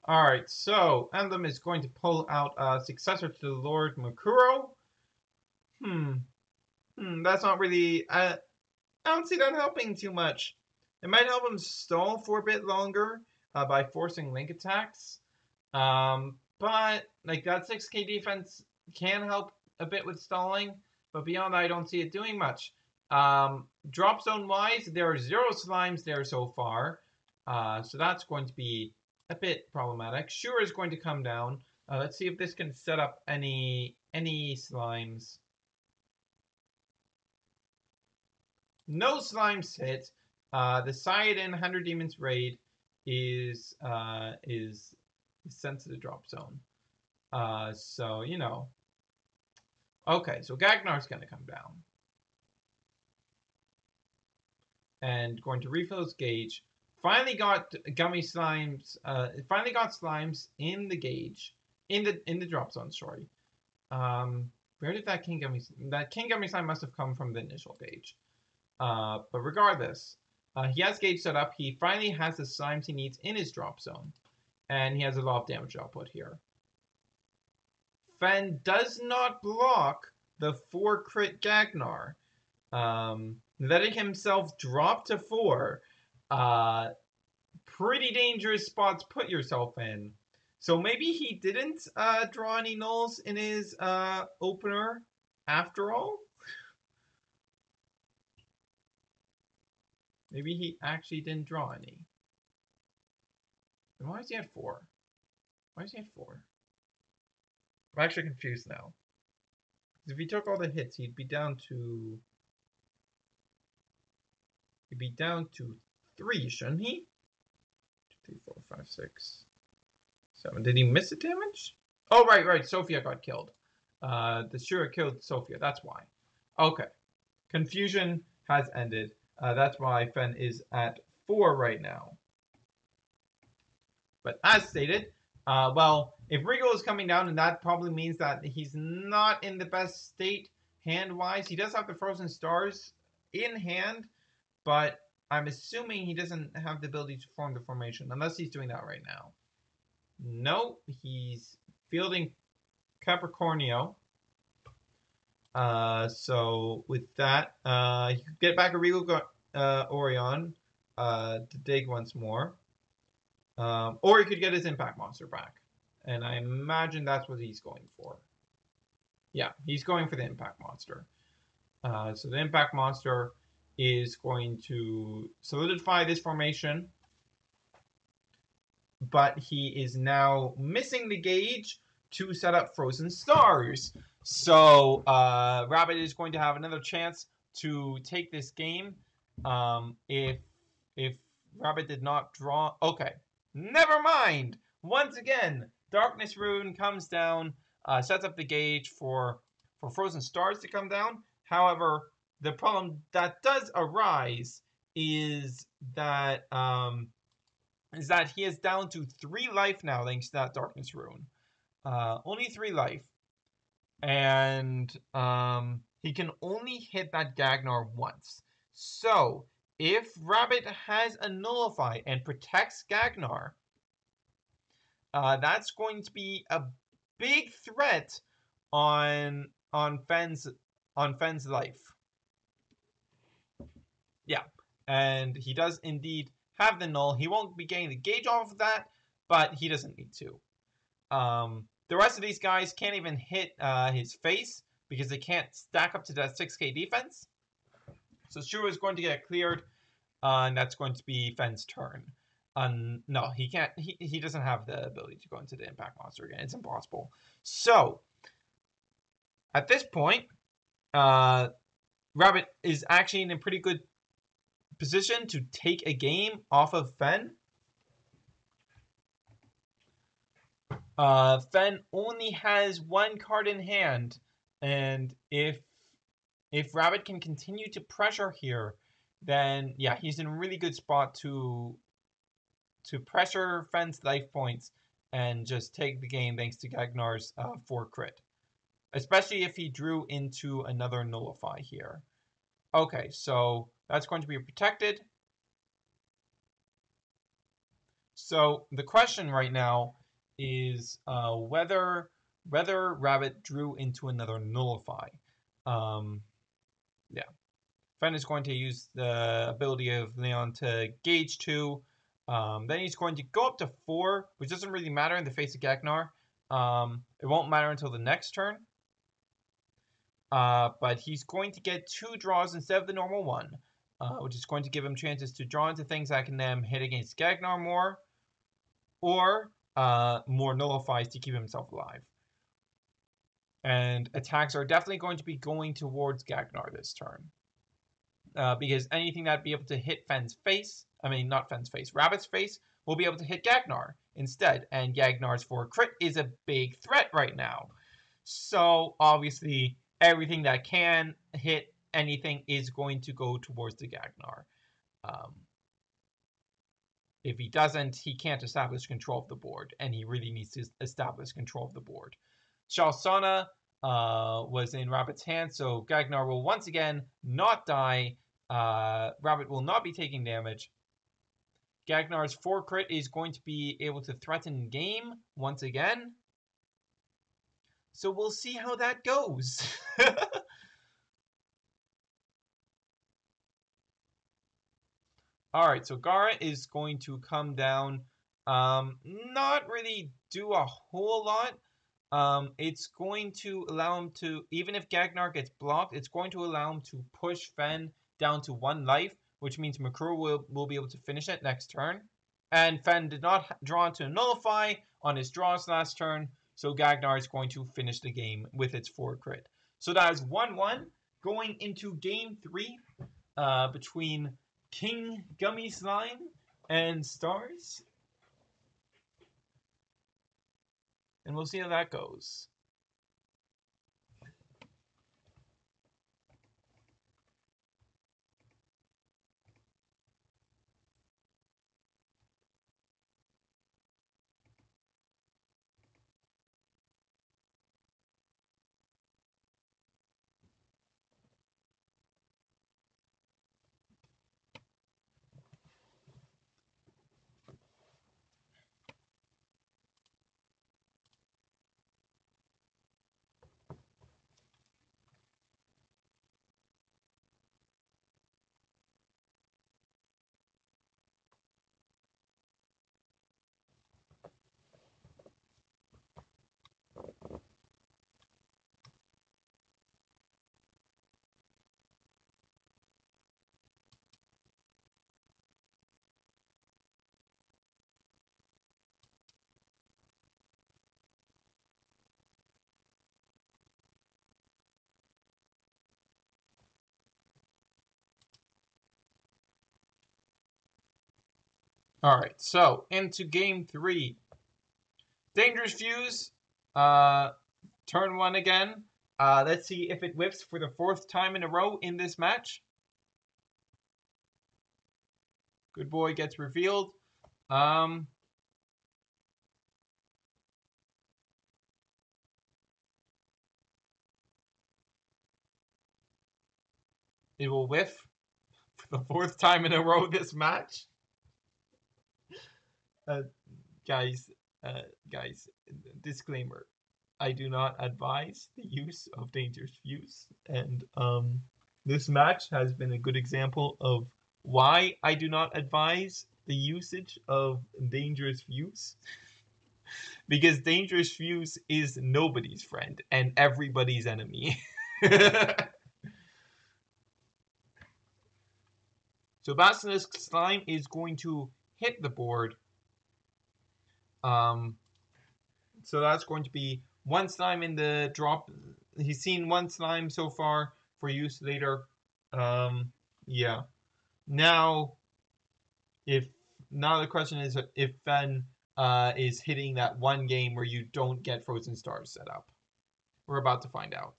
All right, so Emblem is going to pull out a successor to Lord Makuro. That's not really. I don't see that helping too much. It might help him stall for a bit longer by forcing link attacks. But like that 6k defense can help a bit with stalling, but beyond that, I don't see it doing much. Drop zone wise, there are 0 slimes there so far, so that's going to be a bit problematic. Sure is going to come down. Let's see if this can set up any slimes. No slimes hit. The Saiyajin 100 Demons raid is sent to the drop zone. So you know. Okay, so Gagnar's gonna come down. And going to refill his gauge. Finally got gummy slimes. Finally got slimes in the gauge, in the drop zone. Sorry. Where did that king gummy slime must have come from the initial gauge. But regardless, he has gauge set up. He finally has the slimes he needs in his drop zone, and he has a lot of damage output here. Fen does not block the 4 crit Gagnar. Letting himself drop to 4. Pretty dangerous spots to put yourself in. So maybe he didn't draw any nulls in his opener after all. Maybe he actually didn't draw any. Then why is he at 4? Why is he at 4? I'm actually confused now. If he took all the hits, he'd be down to 3, shouldn't he? 2, 3, 4, 5, 6, 7. Did he miss the damage? Oh, right. Sophia got killed. The Shura killed Sophia. That's why. Okay. Confusion has ended. That's why Fen is at 4 right now. But as stated, well, if Regal is coming down, and that probably means that he's not in the best state hand-wise. He does have the Frozen Stars in hand, but I'm assuming he doesn't have the ability to form the formation, unless he's doing that right now. No, he's fielding Capricornio. So with that, you could get back a Regal Orion to dig once more. Or he could get his Impact Monster back. And I imagine that's what he's going for. Yeah, he's going for the Impact Monster. So the Impact Monster is going to solidify this formation. But he is now missing the gauge to set up Frozen Stars. So Rabbit is going to have another chance to take this game. If Rabbit did not draw... Okay, never mind. Once again, Darkness Rune comes down, sets up the gauge for Frozen Stars to come down. However, the problem that does arise is that he is down to 3 life now thanks to that Darkness Rune. Only 3 life. And he can only hit that Gagnar once. So, if Rabbit has a Nullify and protects Gagnar, that's going to be a big threat on Fen's on Fenn's life. Yeah, and he does indeed have the null. He won't be getting the gauge off of that, but he doesn't need to. The rest of these guys can't even hit his face because they can't stack up to that 6k defense. So Shura is going to get cleared, and that's going to be Fenn's turn. No, he can't. He doesn't have the ability to go into the impact monster again. It's impossible. So at this point, Rabbit is actually in a pretty good position to take a game off of Fenn. Fenn only has one card in hand, and if Rabbit can continue to pressure here, then yeah, he's in a really good spot to pressure Fenn's life points and just take the game thanks to Gagnar's 4 crit. Especially if he drew into another Nullify here. Okay, so that's going to be protected. So the question right now is whether Rabbit drew into another Nullify. Yeah. Fenn is going to use the ability of Leon to gauge 2. Then he's going to go up to 4, which doesn't really matter in the face of Gagnar. It won't matter until the next turn. But he's going to get 2 draws instead of the normal 1, which is going to give him chances to draw into things that can then hit against Gagnar more, or more nullifies to keep himself alive. And attacks are definitely going to be going towards Gagnar this turn. Because anything that'd be able to hit Fenn's face, I mean, not Fenn's face, Rabbit's face, will be able to hit Gagnar instead. And Gagnar's 4 crit is a big threat right now. So, obviously, everything that can hit anything is going to go towards the Gagnar. If he doesn't, he can't establish control of the board, and he really needs to establish control of the board. Shalsana was in Rabbit's hand, so Gagnar will once again not die. Rabbit will not be taking damage. Gagnar's 4 crit is going to be able to threaten game once again. So we'll see how that goes. Alright, so Gara is going to come down. Not really do a whole lot. It's going to allow him to, even if Gagnar gets blocked, it's going to allow him to push Fenn down to 1 life, which means Makuru will be able to finish it next turn. And Fenn did not draw into a Nullify on his draws last turn, so Gagnar is going to finish the game with its 4 crit. So that is 1-1 going into game 3 between King Gummy Slime and Stars. And we'll see how that goes. Alright, so into game 3. Dangerous Fuse, turn 1 again. Let's see if it whips for the 4th time in a row in this match. Good boy gets revealed. It will whiff for the 4th time in a row this match. Guys, disclaimer. I do not advise the use of dangerous views, and this match has been a good example of why I do not advise the usage of dangerous views. Because dangerous views is nobody's friend and everybody's enemy. So Basilisk Slime is going to hit the board. So that's going to be one slime in the drop. He's seen one slime so far for use later. Yeah. Now, now the question is if Fen is hitting that one game where you don't get Frozen Stars set up. We're about to find out.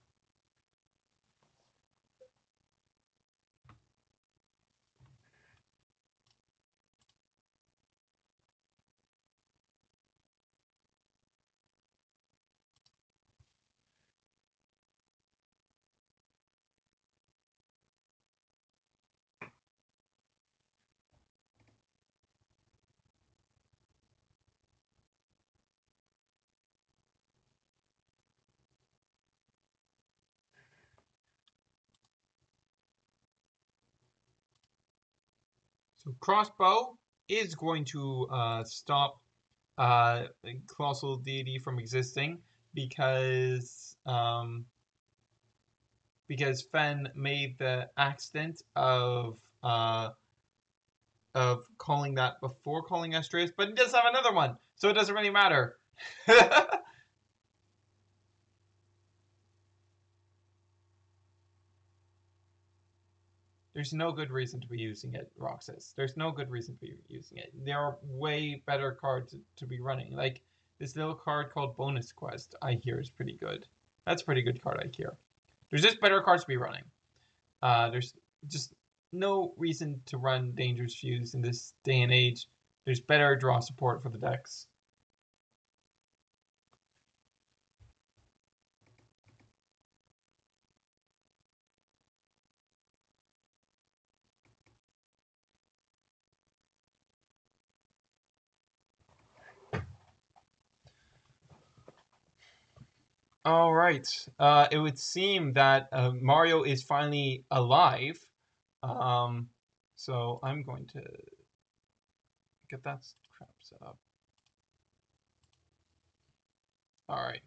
So Crossbow is going to stop Colossal Deity from existing because Fen made the accident of calling that before calling Estrius, but he does have another one, so it doesn't really matter. There's no good reason to be using it, Roxas. There's no good reason to be using it. There are way better cards to be running. Like this little card called Bonus Quest, I hear is pretty good. That's a pretty good card, I hear. There's just better cards to be running. There's just no reason to run Dangerous Fuse in this day and age. There's better draw support for the decks. All right. It would seem that Mario is finally alive. So I'm going to get that crap set up. All right.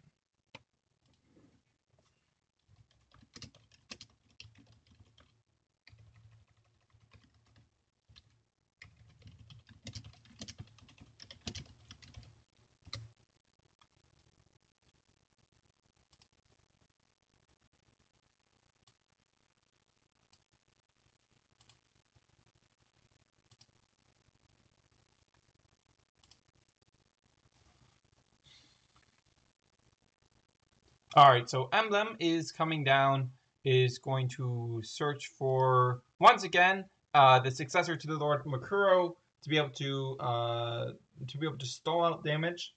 All right, so Emblem is coming down, is going to search for, once again, the successor to the Lord Makuro to be able to stall out damage.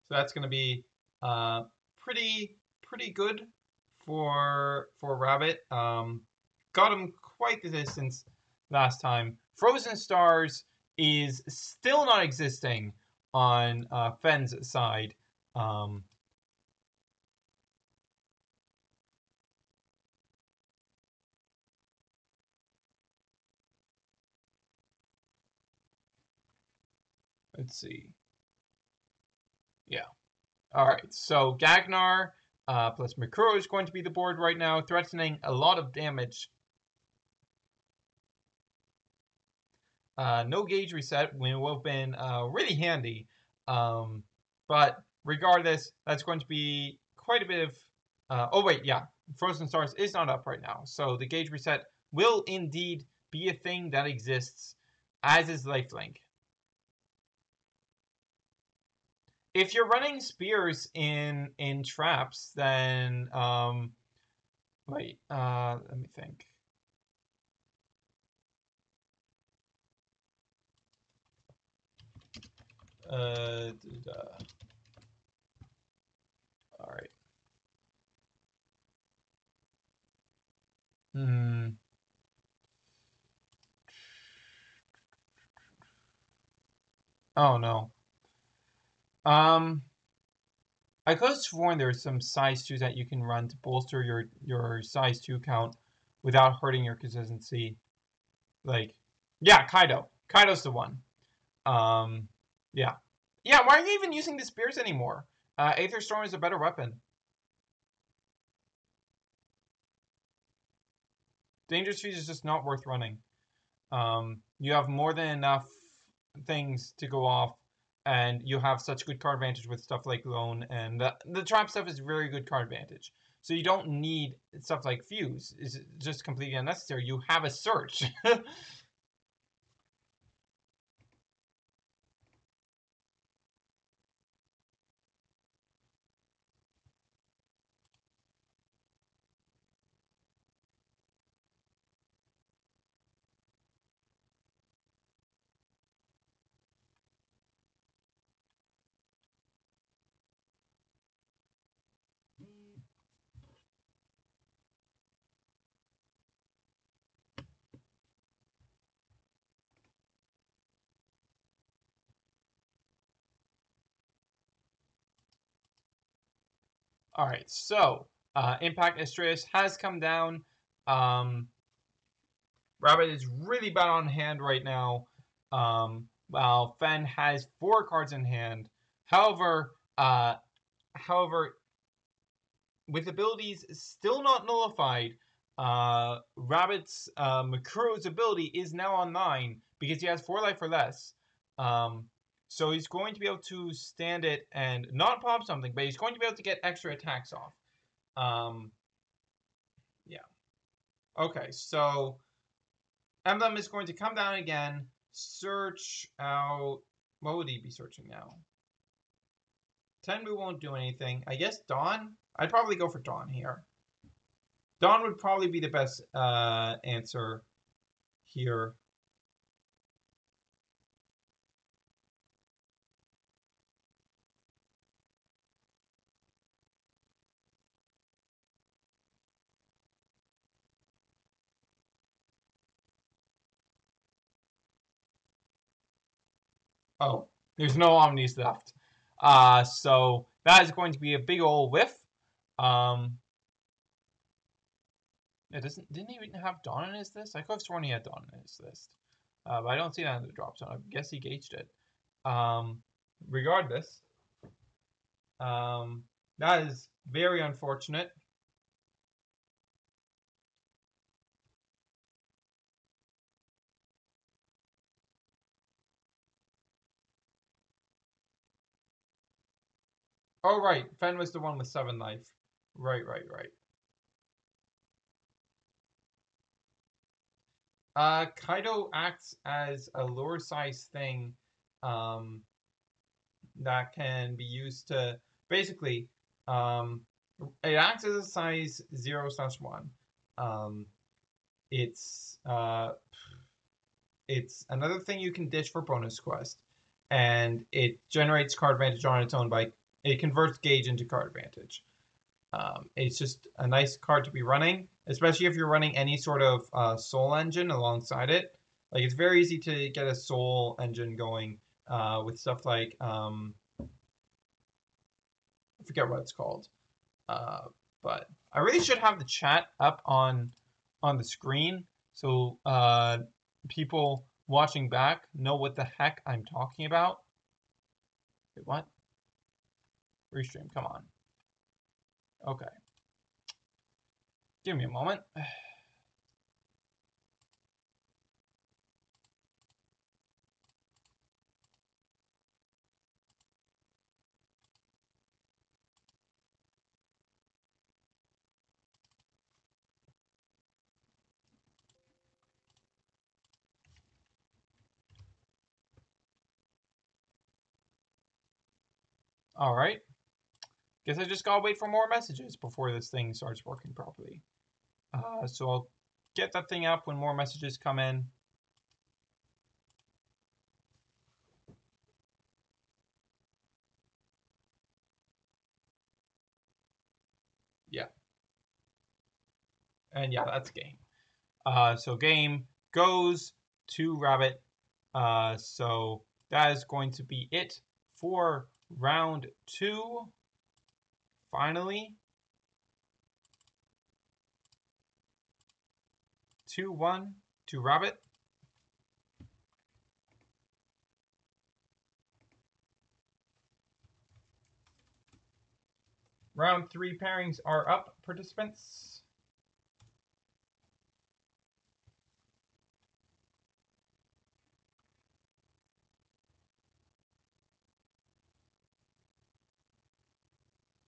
So that's going to be pretty good for Rabbit. Got him quite the distance last time. Frozen Stars is still not existing on Fen's side. Let's see. Yeah. All right. So Gagnar plus Mikuro is going to be the board right now, threatening a lot of damage. No gauge reset will have been really handy. But regardless, that's going to be quite a bit of... oh, wait, yeah. Frozen Stars is not up right now. So the gauge reset will indeed be a thing that exists, as is Lifelink. If you're running spears in traps, then... wait, let me think. All right. Oh no. I could have sworn there's some size 2s that you can run to bolster your size 2 count without hurting your consistency. Like, yeah, Kaido. Kaido's the one. Yeah. Yeah, why are you even using the spears anymore? Aether Storm is a better weapon. Dangerous Feast is just not worth running. You have more than enough things to go off, and you have such good card advantage with stuff like Loan, and the trap stuff is very good card advantage. So you don't need stuff like Fuse. It's just completely unnecessary. You have a search. All right, so Impact Estrella has come down. Rabbit is really bad on hand right now, while Fen has 4 cards in hand. However, however, with abilities still not nullified, Rabbit's Makuro's ability is now on 9 because he has 4 life or less. So he's going to be able to stand it and not pop something, but he's going to be able to get extra attacks off. Yeah. Okay, so Emblem is going to come down again, search out... What would he be searching now? Tenmu won't do anything. I guess Dawn? I'd probably go for Dawn here. Dawn would probably be the best answer here. Oh, there's no Omnis left. So that is going to be a big old whiff. It didn't even have Dawn in his list? I could have sworn he had Dawn in his list. But I don't see that in the drop zone. I guess he gauged it. Regardless, that is very unfortunate. Oh, right. Fen was the one with 7 life. Right. Kaido acts as a lower size thing that can be used to basically it acts as a size 0/1. It's it's another thing you can ditch for bonus quest, and it generates card advantage on its own by it converts gauge into card advantage. It's just a nice card to be running, especially if you're running any sort of soul engine alongside it. Like it's very easy to get a soul engine going with stuff like I forget what it's called, but I really should have the chat up on the screen so people watching back know what the heck I'm talking about. Wait, what? Restream, come on. Okay. Give me a moment. All right. Guess I just gotta wait for more messages before this thing starts working properly. So I'll get that thing up when more messages come in. Yeah. And yeah, that's game. So game goes to Rabbit. So that is going to be it for round 2. Finally. 2-1 to Rabbit. Round 3 pairings are up, participants.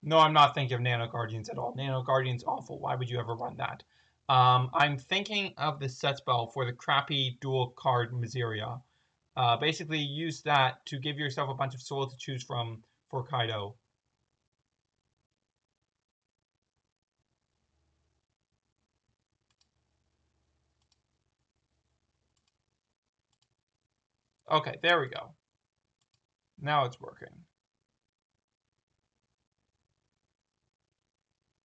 No, I'm not thinking of Nano Guardians at all. Nano Guardians awful. Why would you ever run that? I'm thinking of the set spell for the crappy dual card Miseria. Basically, use that to give yourself a bunch of soul to choose from for Kaido. Okay, there we go. Now it's working.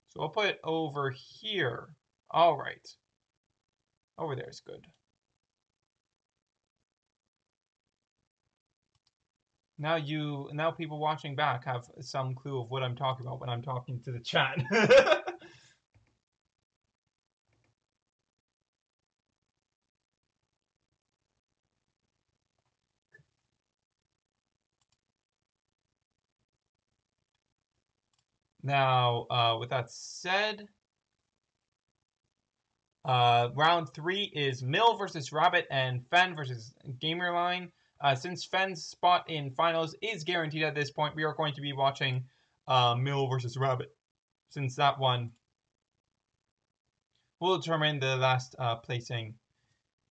So I'll put it over here. All right. Over there is good. Now people watching back have some clue of what I'm talking about when I'm talking to the chat. Now, with that said, round 3 is Mill versus Rabbit and Fen versus Gamerline. Since Fen's spot in finals is guaranteed at this point, we are going to be watching Mill versus Rabbit, since that one will determine the last placing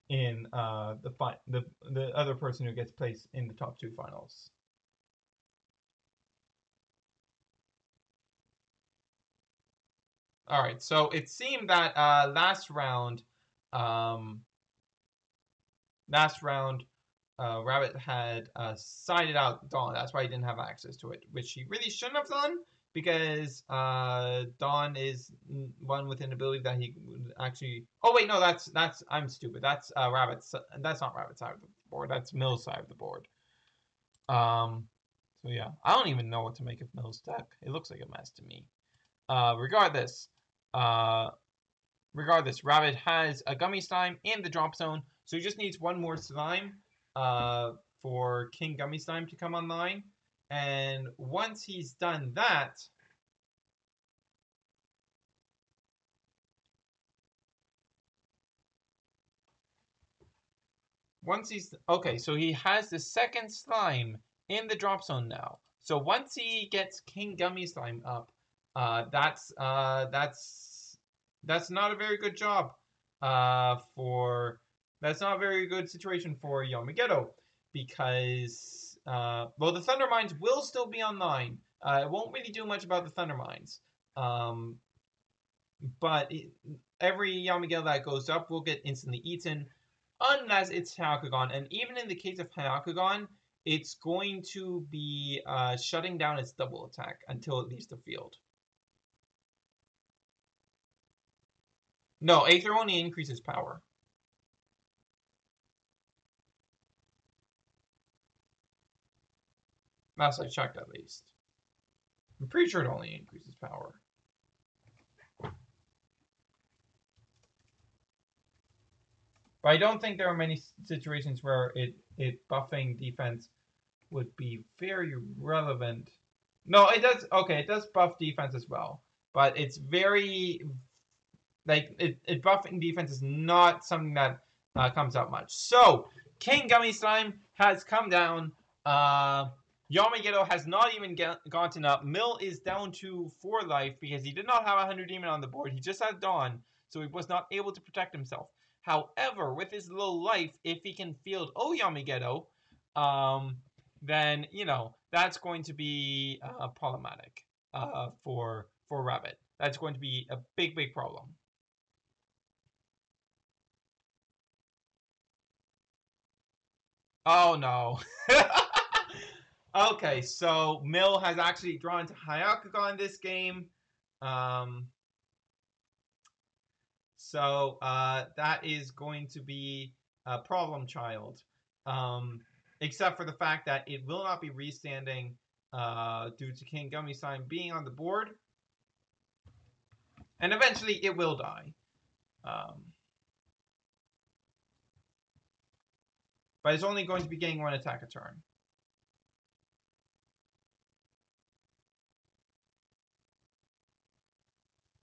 in the other person who gets placed in the top 2 finals. All right, so it seemed that last round, Rabbit had sided out Dawn. That's why he didn't have access to it, which he really shouldn't have done, because Dawn is one with an ability that he would actually. Oh wait, no, that's I'm stupid. That's Rabbit's. That's not Rabbit's side of the board. That's Mill's side of the board. So yeah, I don't even know what to make of Mill's deck. It looks like a mess to me. Regardless, Rabbit has a Gummy Slime in the drop zone, so he just needs one more slime for King Gummy Slime to come online. And once he's done that, okay, so he has the second slime in the drop zone now. So once he gets King Gummy Slime up, that's not a very good job that's not a very good situation for Yamageto, because well, the Thunder Mines will still be online. It won't really do much about the Thunder Mines, but every Yamageto that goes up will get instantly eaten, unless it's Hyakugan. And even in the case of Hyakugan, it's going to be shutting down its double attack until it leaves the field. No, Aether only increases power. Last I checked, at least. I'm pretty sure it only increases power. But I don't think there are many situations where it buffing defense would be very relevant. No, it does. Okay, it does buff defense as well, but it's very like it buffing defense is not something that comes out much. So King Gummy Slime has come down. Yamageto has not even gotten up. Mill is down to 4 life because he did not have a 100 Demon on the board. He just had Dawn, so he was not able to protect himself. However, with his low life, if he can field Yamageto, then, you know, that's going to be problematic for Rabbit. That's going to be a big, big problem. Oh, no. Okay, so Mill has actually drawn to Hyakugan this game. So that is going to be a problem child. Except for the fact that it will not be restanding due to King Gummy Slime being on the board. And eventually it will die. But it's only going to be getting one attack a turn.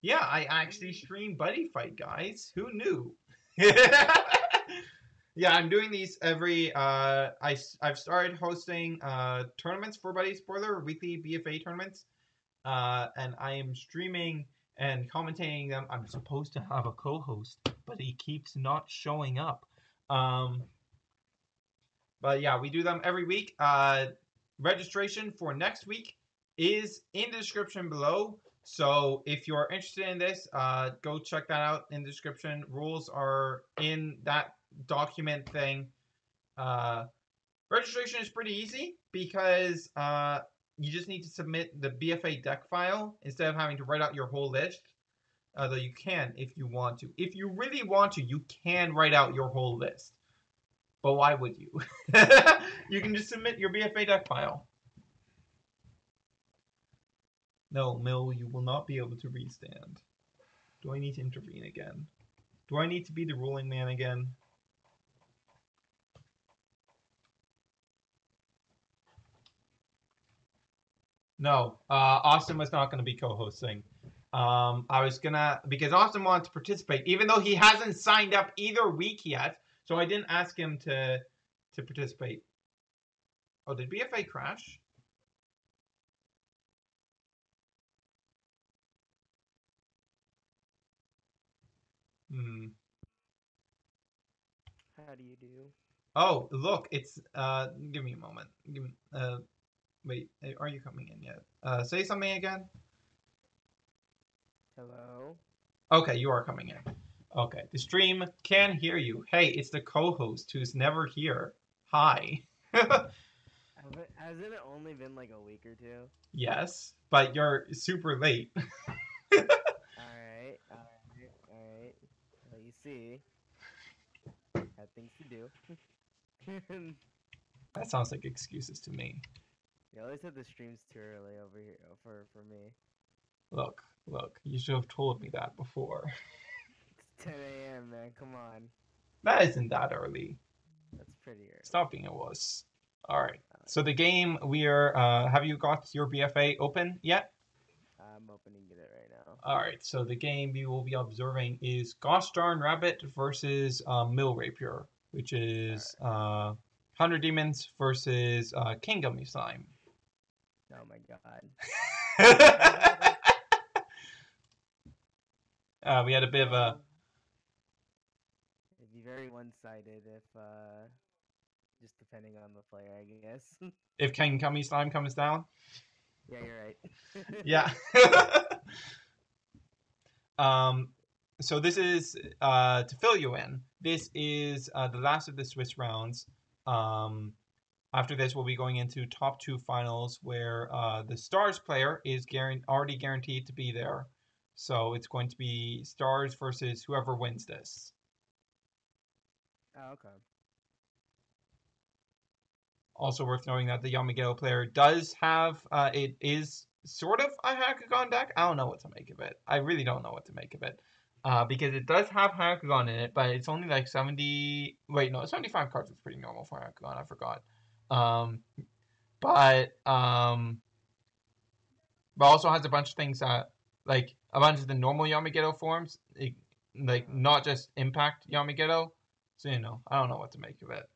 Yeah, I actually stream Buddy Fight, guys. Who knew? Yeah, I'm doing these every. I've started hosting tournaments for BuddySpoiler, weekly BFA tournaments, and I am streaming and commentating them. I'm supposed to have a co-host, but he keeps not showing up. But yeah, we do them every week. Registration for next week is in the description below. So if you're interested in this, go check that out in the description. Rules are in that document thing. Registration is pretty easy because you just need to submit the BFA deck file instead of having to write out your whole list. Though you can if you want to. If you really want to, you can write out your whole list. But why would you? You can just submit your BFA deck file. No, Mill, you will not be able to restand. Do I need to intervene again? Do I need to be the ruling man again? No, Austin was not going to be co-hosting. I was gonna, because Austin wanted to participate, even though he hasn't signed up either week yet. So I didn't ask him to participate. Oh, did BFA crash? Hmm. How do you do? Oh, look, it's give me a moment. Give me wait, are you coming in yet? Say something again. Hello? Okay, you are coming in. Okay, the stream can hear you. Hey, it's the co-host who's never here. Hi. Hasn't it only been like a week or two? Yes, but you're super late. Alright, alright, alright. Well, you see, had things to do. That sounds like excuses to me. You always said the stream's too early over here for me. Look, you should have told me that before. It's 10 a.m., man. Come on. That isn't that early. That's pretty early. Stop being a wuss. Alright. So the game we are have you got your BFA open yet? I'm opening it right now. Alright, so the game you will be observing is Gosh Darn Rabbit versus Mill Rapier, which is 100 Demons versus King Gummy Slime. Oh my god. We had a bit of a... It'd be very one-sided if, just depending on the player, I guess. If King Gummy Slime comes down? Yeah, you're right. Yeah. So this is, to fill you in, this is the last of the Swiss rounds. After this, we'll be going into top 2 finals where the Stars player is already guaranteed to be there. So it's going to be Stars versus whoever wins this. Oh, okay. Also worth knowing that the Yamagido player does have, it is sort of a Hakugan deck. I don't know what to make of it. I really don't know what to make of it. Because it does have Hakugan in it, but it's only like 70... Wait, no, 75 cards is pretty normal for Hakugan. I forgot. But also has a bunch of things that, like, a bunch of the normal Yamagido forms, like, not just Impact Yamagido. So, you know, I don't know what to make of it.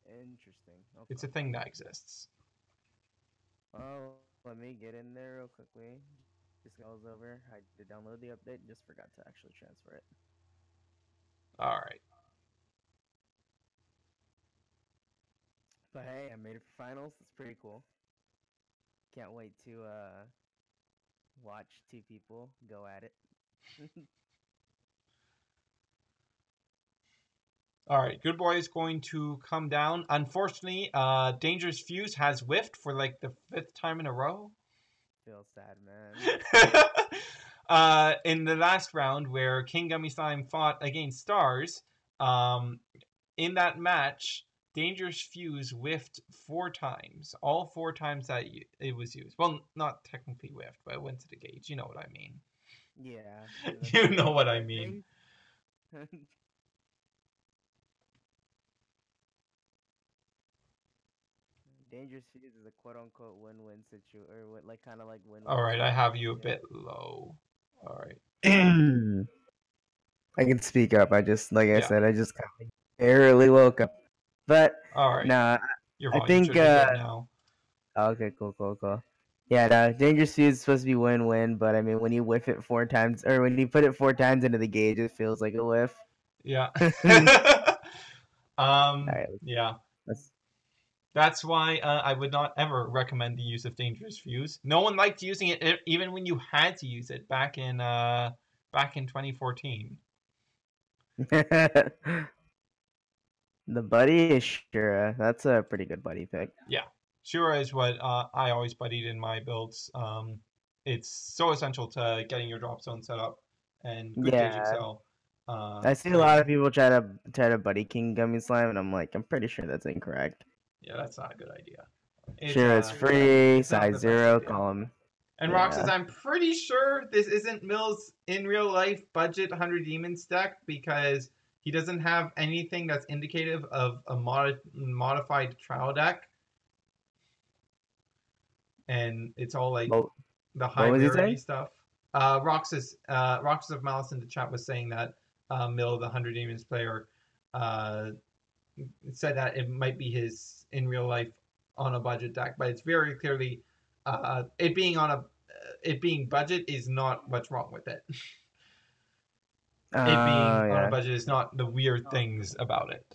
Interesting. Okay. It's a thing that exists. Well, let me get in there real quickly. Just goes over. I did download the update, just forgot to actually transfer it. Alright. But hey, I made it for finals. That's pretty cool. Can't wait to watch 2 people go at it. Alright, Good Boy is going to come down. Unfortunately, Dangerous Fuse has whiffed for like the 5th time in a row. Feel sad, man. In the last round where King Gummy Slime fought against Stars, in that match, Dangerous Fuse whiffed 4 times. All 4 times that it was used. Well, not technically whiffed, but it went to the gauge. You know what I mean. Yeah. You know what I mean. Dangerous Fuse is a quote unquote win-win situation, or what, like kind of like All win-win right, I have you a situation. bit low. All right. I can speak up. I just, like I Yeah. said, I just kind of barely woke up. But All right. nah, Your I volume think. should be good now. Okay, cool. Yeah, no, Dangerous Fuse is supposed to be win-win, but I mean, when you whiff it 4 times, or when you put it 4 times into the gauge, it feels like a whiff. Yeah. All right, Yeah. let's. That's why I would not ever recommend the use of dangerous fuse. No one liked using it, even when you had to use it back in 2014. The buddy is Shura. That's a pretty good buddy pick. Yeah, Shura is what I always buddied in my builds. It's so essential to getting your drop zone set up and good gauging Yeah, cell. I see a So lot yeah, of people try to buddy king gummy slime, and I'm like, I'm pretty sure that's incorrect. yeah, that's not a good idea. Shura is free, It's not size the best 0, idea. column. And Rox says, Yeah. I'm pretty sure this isn't Mill's in real life budget 100 Demons deck because he doesn't have anything that's indicative of a modified trial deck. And it's all like What, the what high was he rarity saying? stuff. Roxas of Malice in the chat was saying that Mill, the 100 Demons player, uh, said that it might be his in real life on a budget deck, but it's very clearly it being on a it being budget is not what's wrong with it. It being on a Yeah. budget is not the weird things about it.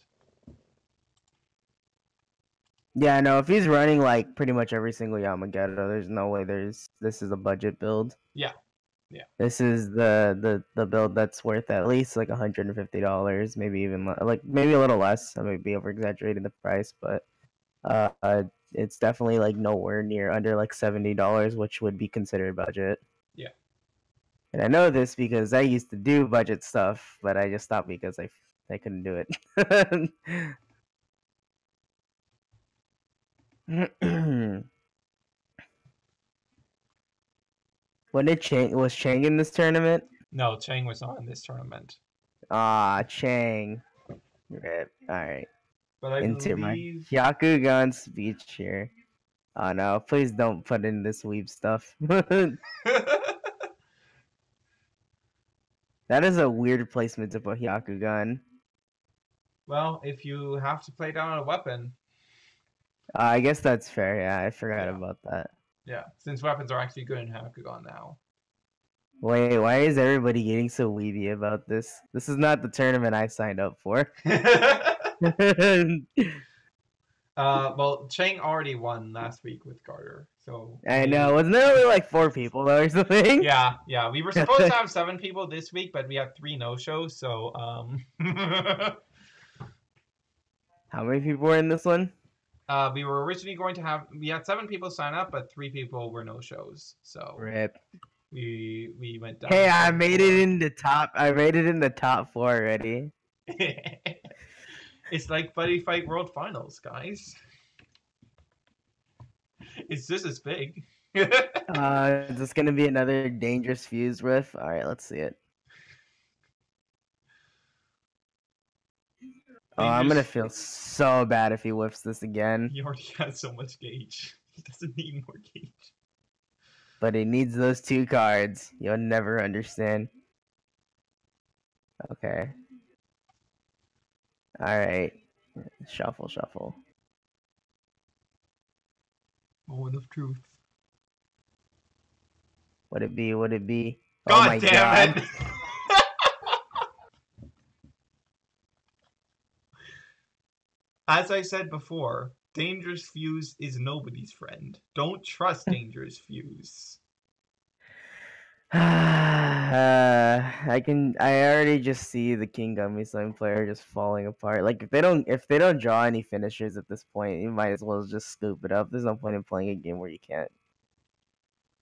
Yeah, no, if he's running like pretty much every single Yamageto, there's no way this is a budget build. Yeah, yeah. This is the build that's worth at least like $150, maybe even like maybe a little less. I might be over exaggerating the price, but it's definitely like nowhere near under like $70, which would be considered budget. Yeah. And I know this because I used to do budget stuff, but I just stopped because I couldn't do it. When did Chang was Chang in this tournament? No, Chang was not in this tournament. Ah, Chang. Rip. Alright. But I Into my believe Hyakugan speech here. Oh no, please don't put in this weeb stuff. That is a weird placement to put Hyakugan. well, if you have to play down a weapon. I guess that's fair, yeah, I forgot Yeah. about that. Yeah, since weapons are actually good in Hakugan now. Wait, why is everybody getting so weeby about this? This is not the tournament I signed up for. Well, Chang already won last week with Carter, so I maybe... know, wasn't there only like 4 people though or something? Yeah. We were supposed to have 7 people this week, but we had 3 no-shows, so How many people were in this one? we were originally going to have... We had 7 people sign up, but 3 people were no-shows, so... Rip. We went down. Hey, I made it in the top. I made it in the top 4 already. It's like Buddy Fight World Finals, guys. It's just as big. Is this gonna be another dangerous fuse riff? All right, let's see it. Oh, I'm gonna feel so bad if he whips this again. He already has so much gauge. He doesn't need more gauge. But he needs those 2 cards. You'll never understand. Okay. Alright. Shuffle. Moment of truth. Would it be? God Oh my damn god. it! As I said before, Dangerous Fuse is nobody's friend. Don't trust Dangerous Fuse. I already just see the King Gummy Slime player just falling apart. Like if they don't draw any finishers at this point, you might as well just scoop it up. There's no point in playing a game where you can't.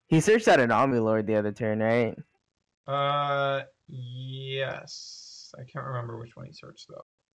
He searched out an Omnilord the other turn, right? Yes. I can't remember which one he searched though.